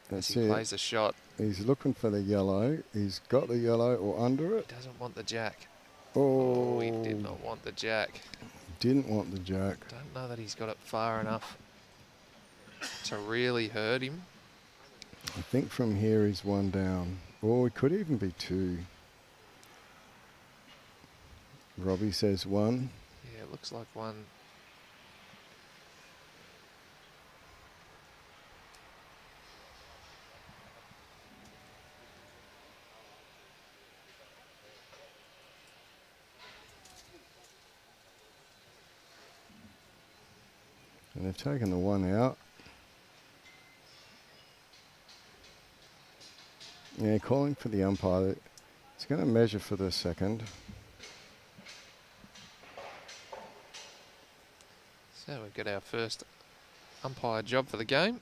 as he plays a shot, he's looking for the yellow. He's got the yellow or under it. He doesn't want the jack. Oh, He did not want the jack. Didn't want the jack. Don't know that he's got it far enough to really hurt him. I think from here he's one down. Or it could even be two. Robbie says one. Yeah, it looks like one. And they've taken the one out. Yeah, calling for the umpire. It's going to measure for the second. So we get our first umpire job for the game.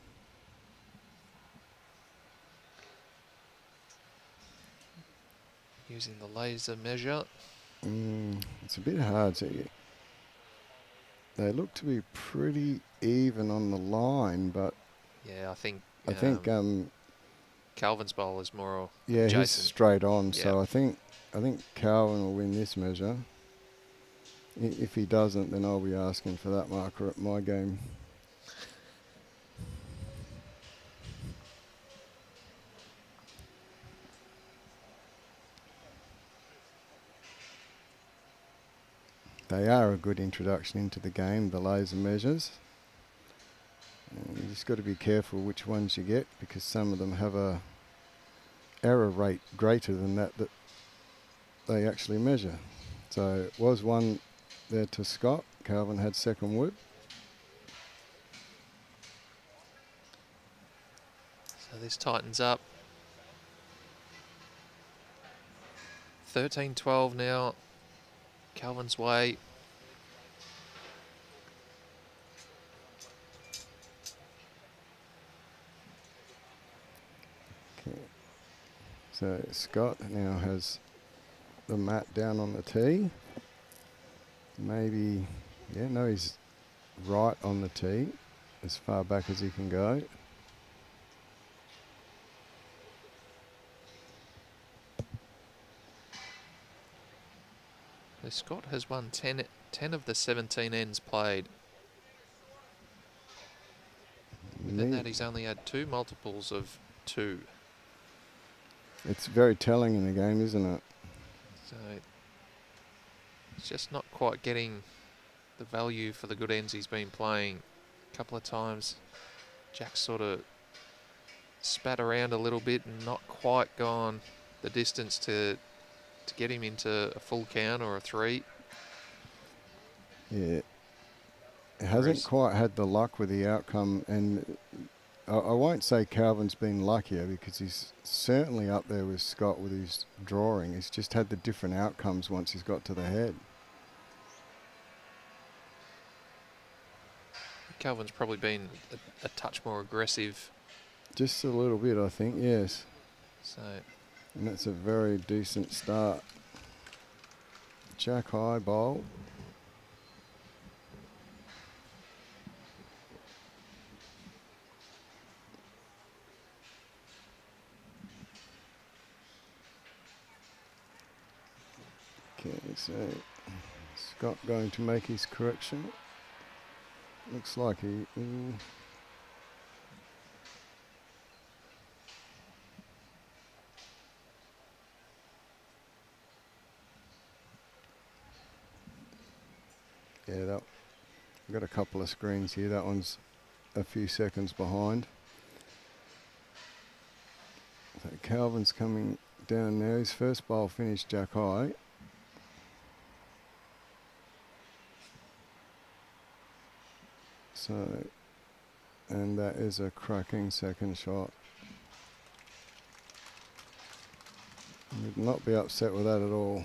Using the laser measure. It's a bit hard. So they look to be pretty even on the line, but yeah, I think Calvin's bowl is more yeah, adjacent. He's straight on. Yeah. So I think Calvin will win this measure. If he doesn't, then I'll be asking for that marker at my game. They are a good introduction into the game, the laser measures. And you just got to be careful which ones you get, because some of them have a error rate greater than that they actually measure. So it was one there to Scott. Calvin had second wood. So this tightens up. 13-12 now. Calvin's way. Okay. So Scott now has the mat down on the tee. Maybe, yeah, no, he's right on the tee, as far back as he can go. So Scott has won 10 of the 17 ends played. Within that, he's only had 2 multiples of 2. It's very telling in the game, isn't it? So it's just not quite getting the value for the good ends he's been playing. A couple of times, Jack's sort of spat around a little bit and not quite gone the distance to get him into a full count or a 3. Yeah. It hasn't quite had the luck with the outcome, and I won't say Calvin's been luckier, because he's certainly up there with Scott with his drawing. He's just had the different outcomes once he's got to the head. Calvin's probably been a touch more aggressive. Just a little bit, I think, yes. So, and that's a very decent start. Jack high bowl. Okay, so Scott going to make his correction. Looks like he... yeah, I've got a couple of screens here. That one's a few seconds behind. So Calvin's coming down now. His first bowl finished jack high. So, and that is a cracking second shot. Would not be upset with that at all.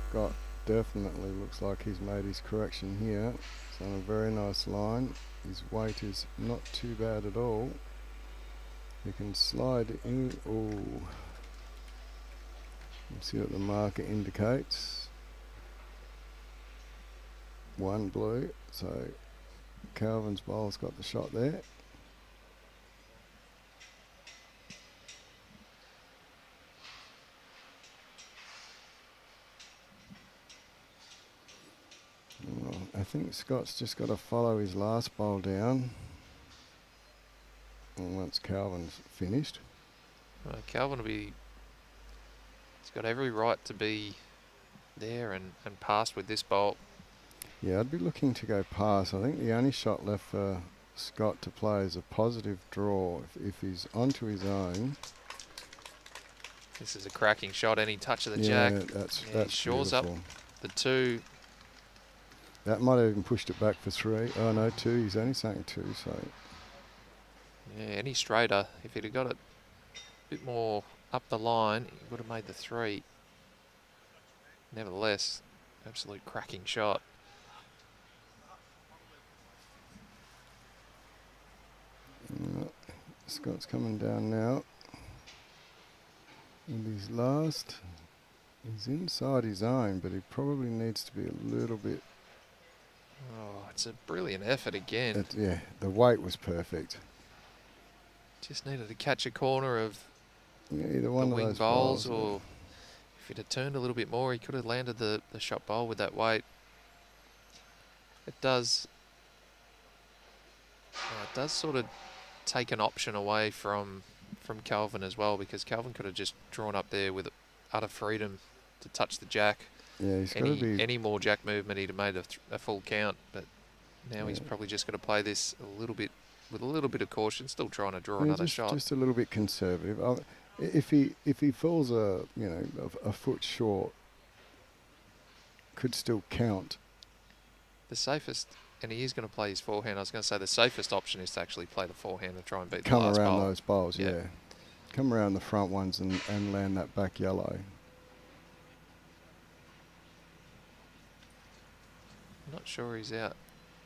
Scott definitely looks like he's made his correction here. It's on a very nice line. His weight is not too bad at all. You can slide in. Oh, see what the marker indicates. One blue. So Calvin's bowl's got the shot there. I think Scott's just got to follow his last bowl down. And once Calvin's finished. Calvin will be... He's got every right to be there and past with this bolt. Yeah, I'd be looking to go past. I think the only shot left for Scott to play is a positive draw. If he's onto his own. This is a cracking shot. Any touch of the yeah, jack. That's he shores beautiful. up the 2. That might have even pushed it back for 3. Oh no, 2. He's only saying 2. So Yeah, any straighter, if he'd have got it a bit more up the line, he would have made the 3. Nevertheless, absolute cracking shot. Scott's coming down now. And his last, he's inside his own, but he probably needs to be a little bit. Oh, it's a brilliant effort again. Yeah, the weight was perfect. Just needed to catch a corner of either one the of wing those bowls, bowls, or if he'd have turned a little bit more, he could have landed the shot bowl with that weight. It does sort of take an option away from Calvin as well, because Calvin could have just drawn up there with utter freedom to touch the jack. Yeah, he's got to be any more jack movement, he'd have made a full count. But now he's probably just got to play this a little bit with a little bit of caution, still trying to draw another shot. Just a little bit conservative. If he falls a foot short, could still count. The safest, and he is going to play his forehand. I was going to say the safest option is to actually play the forehand and try and beat the last Come around bowl. those bowls, yeah. Come around the front ones and land that back yellow. I'm not sure he's out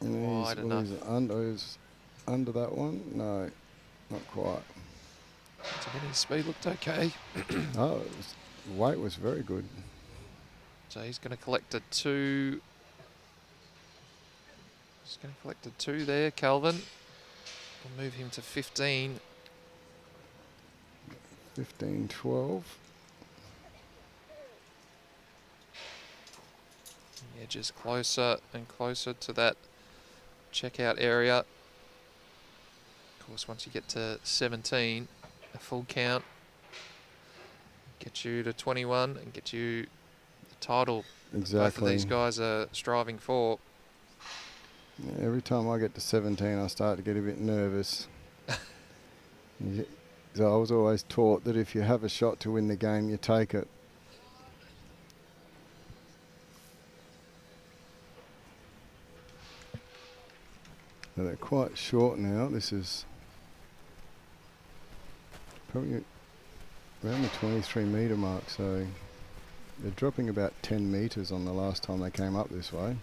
And wide enough. He's under that one? No, not quite. So again, his speed looked okay. Weight was very good. So he's going to collect a 2. He's going to collect a 2 there, Calvin. We'll move him to 15. 15-12. Yeah, just closer and closer to that checkout area. Of course, once you get to 17, a full count gets you to 21 and get you the title. Exactly. Both of these guys are striving for. Yeah, every time I get to 17, I start to get a bit nervous. So I was always taught that if you have a shot to win the game, you take it. So they're quite short now. This is probably around the 23 metre mark, so they're dropping about 10 metres on the last time they came up this way.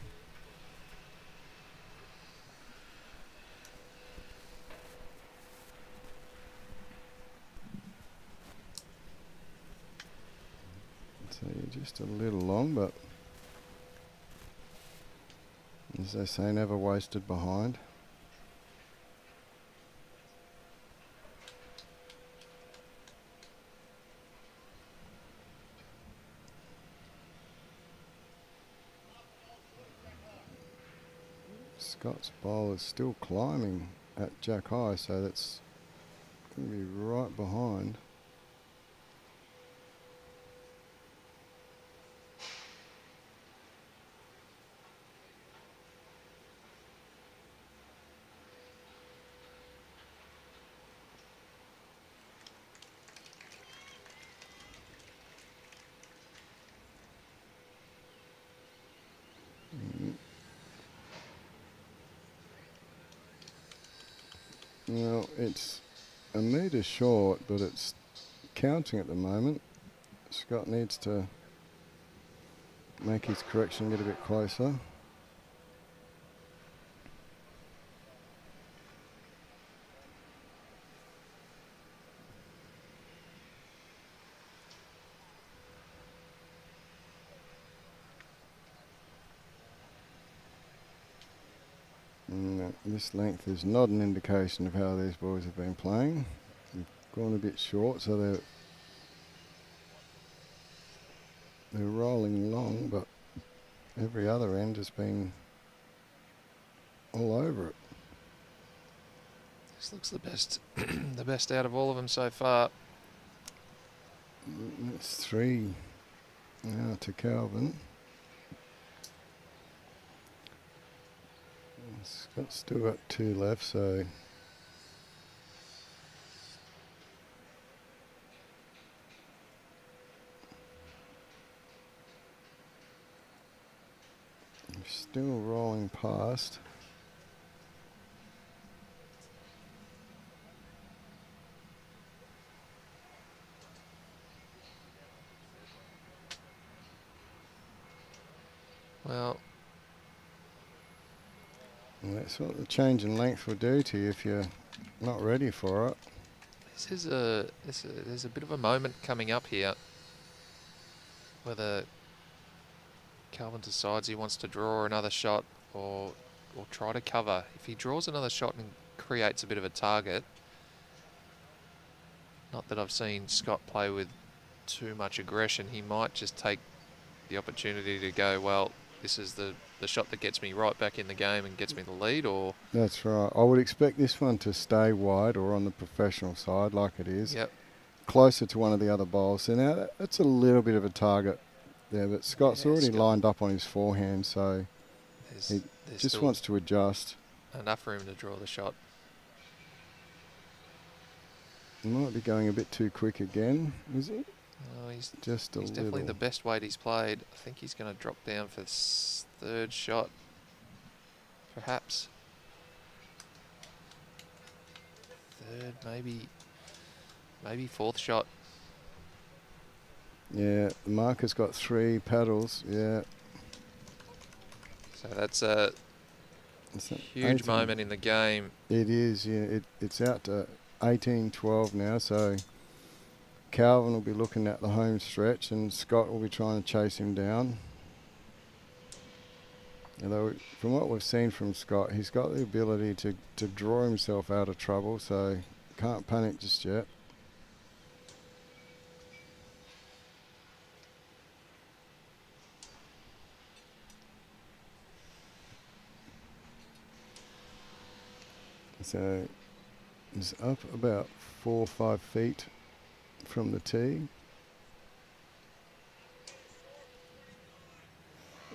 So you're just a little long, but as they say, never wasted behind. Scott's bowl is still climbing at jack high, so that's going to be right behind. Well, it's a metre short, but it's counting at the moment. Scott needs to make his correction, get a bit closer. This length is not an indication of how these boys have been playing. They've gone a bit short, so they're rolling long, but every other end has been all over it. This looks the best, the best out of all of them so far. It's 3 now to Calvin. Scott's still got 2 left, so still rolling past. Well, And that's what the change in length will do to you if you're not ready for it. there's a bit of a moment coming up here, whether Calvin decides he wants to draw another shot or try to cover. If he draws another shot and creates a bit of a target, not that I've seen Scott play with too much aggression, he might just take the opportunity to go, well, this is the shot that gets me right back in the game and gets me the lead, or... That's right. I would expect this one to stay wide or on the professional side like it is. Yep. Closer to one of the other bowls. So now that's a little bit of a target there, but Scott's already lined up on his forehand, so he just wants to adjust. Enough room to draw the shot. He might be going a bit too quick again, is he? Oh, he's Just a little. definitely the best weight he's played. I think he's going to drop down for third shot, perhaps. Third, maybe fourth shot. Yeah, the marker's got 3 paddles, yeah. So that's a huge 18. moment in the game. It is, yeah. It's out to 18-12 now, so Calvin will be looking at the home stretch and Scott will be trying to chase him down. Although, from what we've seen from Scott, he's got the ability to draw himself out of trouble, so can't panic just yet. So he's up about 4 or 5 feet from the tee.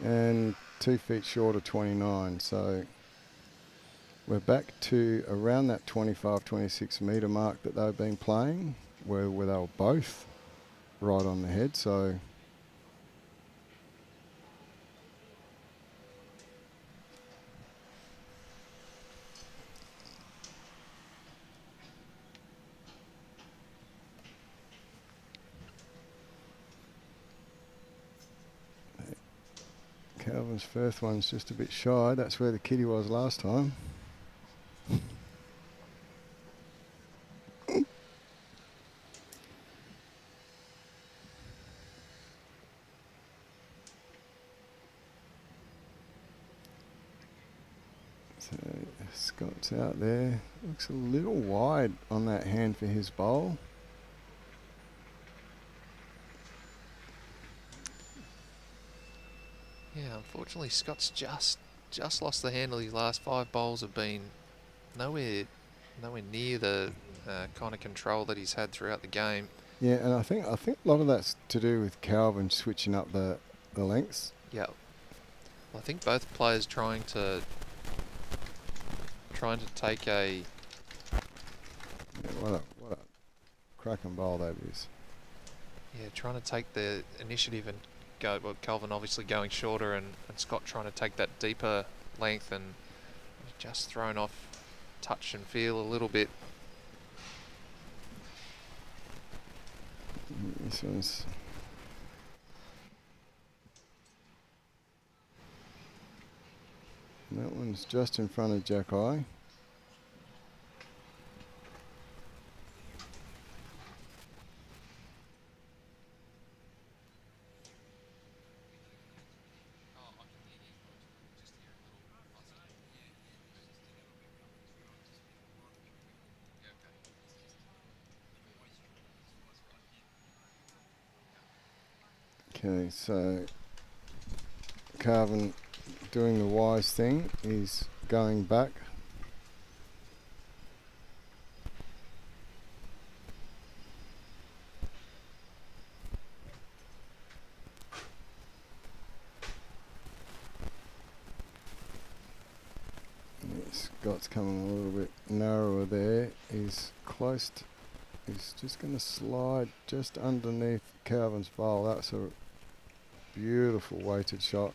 And 2 feet short of 29, so we're back to around that 25-26 metre mark that they've been playing, where they were both right on the head, so Calvin's first one's just a bit shy. That's where the kitty was last time. So Scott's out there. Looks a little wide on that hand for his bowl. Yeah, unfortunately, Scott's just lost the handle. His last 5 bowls have been nowhere near the kind of control that he's had throughout the game. Yeah, and I think a lot of that's to do with Calvin switching up the lengths. Yeah, I think both players trying to take a... Yeah, what a cracking bowl that is. Yeah, trying to take the initiative and go. Well, Calvin obviously going shorter, and Scott trying to take that deeper length, and just thrown off touch and feel a little bit. This one's... That one's just in front of Jack Eye. Okay, so Carvin doing the wise thing, he's going back. Scott's coming a little bit narrower there. He's close to, he's just going to slide just underneath Calvin's bowl. That's a beautiful weighted shot.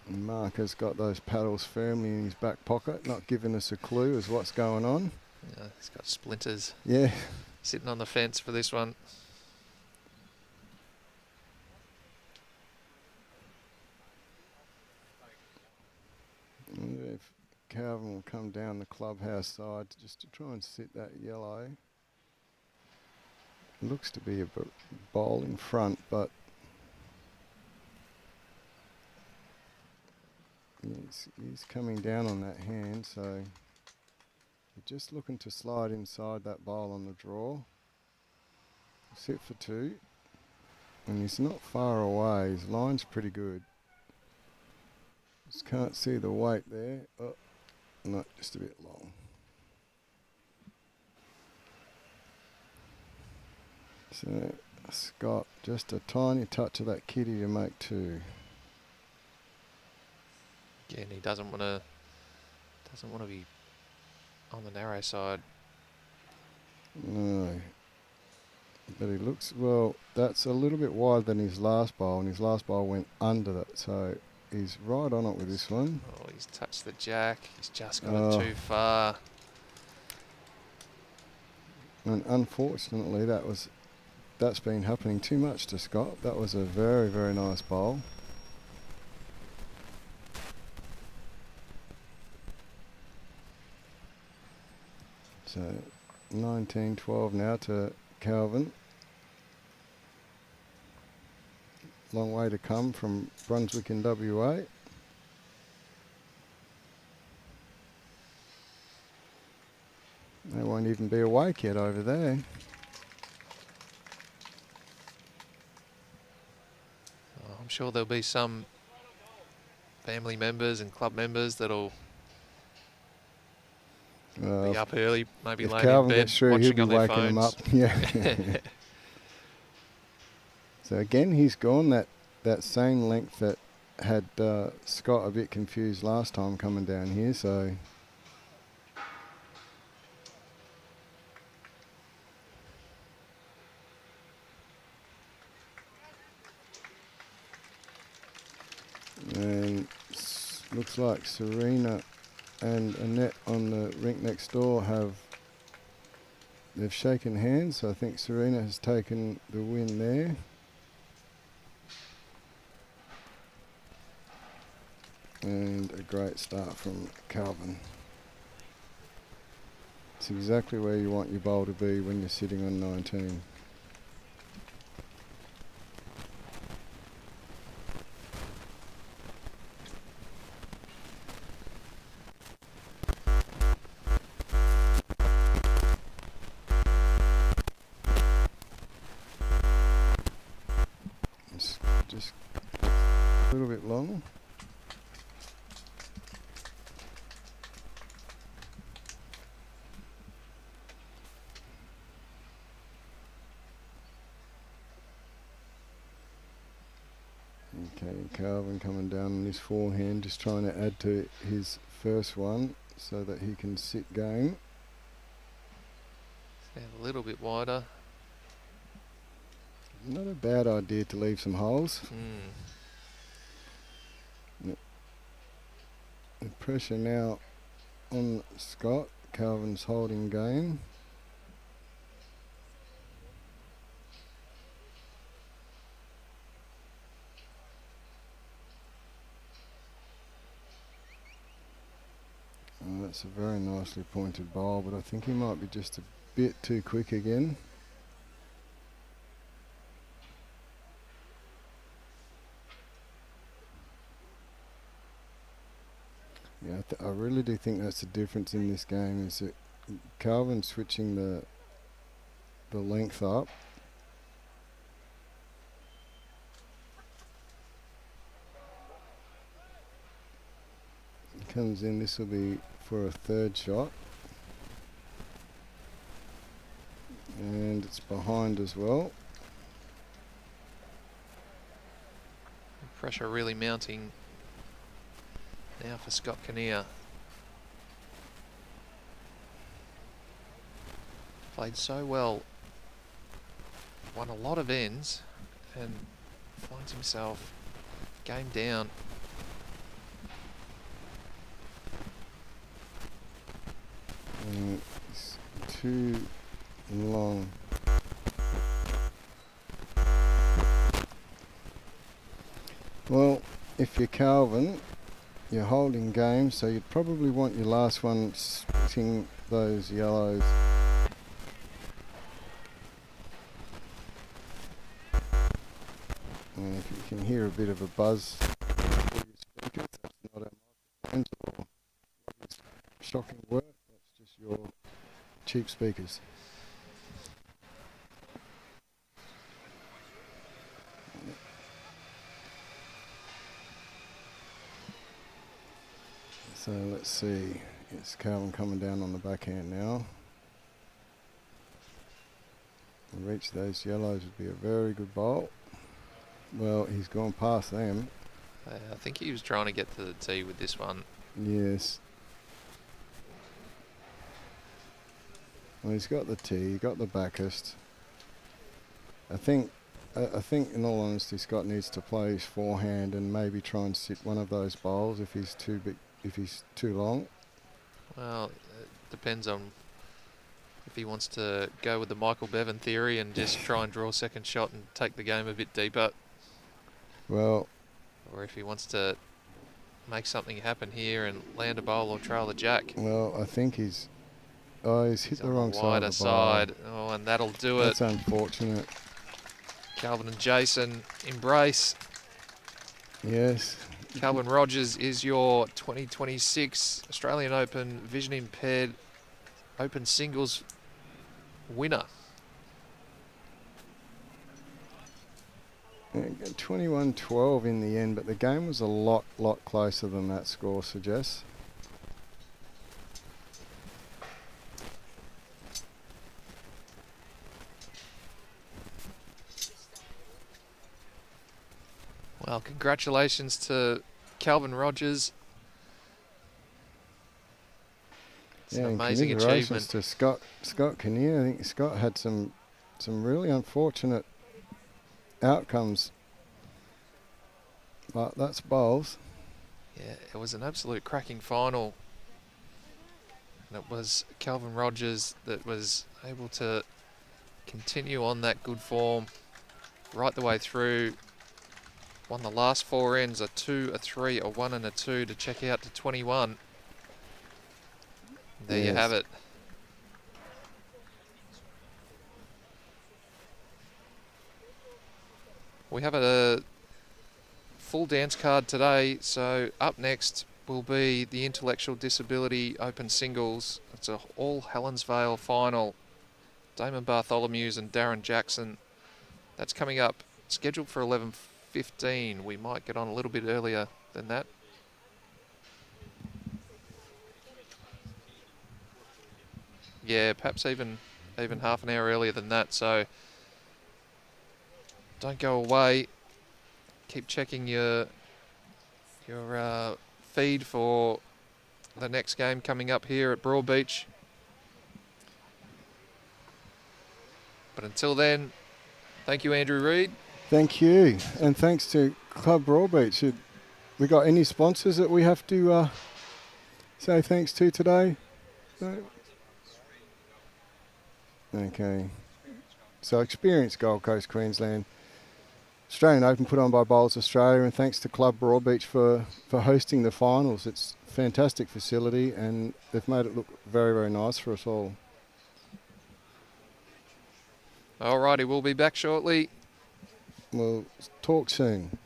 And Mark has got those paddles firmly in his back pocket, not giving us a clue as what's going on. Yeah, he's got splinters. Yeah. Sitting on the fence for this one. I wonder if Calvin will come down the clubhouse side just to try and sit that yellow. Looks to be a bowl in front, but he's coming down on that hand, so we're just looking to slide inside that bowl on the draw. Sit for two, and he's not far away. His line's pretty good. Just can't see the weight there. Oh, no, just a bit long. So Scott, just a tiny touch of that kitty to make two. Again, he doesn't want to be on the narrow side. No. But he looks, well, that's a little bit wider than his last bowl, and his last bowl went under that, so he's right on it with this one. Oh, he's touched the jack. He's just gone too far. And unfortunately, that's been happening too much to Scott. That was a very, very nice bowl. So 19-12 now to Calvin. Long way to come from Brunswick in WA. They won't even be awake yet over there. Oh, I'm sure there'll be some family members and club members that'll be up early, maybe if laying Calvin in bed gets through, he'll watching be on their waking them up. phones. Yeah. So again, he's gone that same length that had Scott a bit confused last time coming down here. So and looks like Serena and Annette on the rink next door they've shaken hands. So I think Serena has taken the win there. And a great start from Calvin. It's exactly where you want your bowl to be when you're sitting on 19. It's just a little bit long. Okay, Calvin coming down on his forehand, just trying to add to his first one. so that he can sit game. Stand a little bit wider. Not a bad idea to leave some holes. The pressure now on Scott. Calvin's holding game. Oh, that's a very nicely pointed bowl, but I think he might be just a bit too quick again. Yeah, I really do think that's the difference in this game, is that Calvin's switching the length up. He comes in, this will be for a third shot. And it's behind as well. Pressure really mounting now for Scott Kinnear. Played so well, won a lot of ends, and finds himself game down. It's too long. Well, if you're Calvin, you're holding game, so you'd probably want your last one splitting those yellows. And if you can hear a bit of a buzz through your speakers, that's not our microphones or what is shocking work, that's just your cheap speakers. So let's see, it's Calvin coming down on the backhand now. To reach those yellows would be a very good bowl. Well, he's gone past them. I think he was trying to get to the tee with this one. Yes. Well, he's got the tee, he got the backest. I think in all honesty, Scott needs to play his forehand and maybe try and sit one of those bowls if he's too big, if he's too long. Well, it depends on if he wants to go with the Michael Bevan theory and just try and draw a second shot and take the game a bit deeper. Well, or if he wants to make something happen here and land a bowl or trail the jack. Well, I think he's hit the wrong side of the bowl. Wider side. Oh, and that'll do it. That's unfortunate. Calvin and Jason embrace. Yes. Calvin Rogers is your 2026 Australian Open Vision-Impaired Open Singles winner. 21-12 in the end, but the game was a lot closer than that score suggests. Well, congratulations to Calvin Rogers. It's an amazing achievement. To Scott Kinnear. I think Scott had some really unfortunate outcomes, but that's bowls. Yeah, it was an absolute cracking final. And it was Calvin Rogers that was able to continue on that good form right the way through. Won the last four ends, a 2, a 3, a 1 and a 2 to check out to 21. There you have it. We have a full dance card today, so up next will be the Intellectual Disability Open Singles. It's a all Helensvale final. Damon Bartholomew's and Darren Jackson. That's coming up, scheduled for 11:15. We might get on a little bit earlier than that. Yeah, perhaps even half an hour earlier than that, so don't go away. Keep checking your feed for the next game coming up here at Broadbeach. But until then, thank you, Andrew Reid. Thank you, and thanks to Club Broadbeach. We got any sponsors that we have to say thanks to today? No? Okay. So Experience Gold Coast, Queensland. Australian Open put on by Bowls Australia, and thanks to Club Broadbeach for hosting the finals. It's a fantastic facility, and they've made it look very, very nice for us all. Alrighty, we'll be back shortly. We'll talk soon.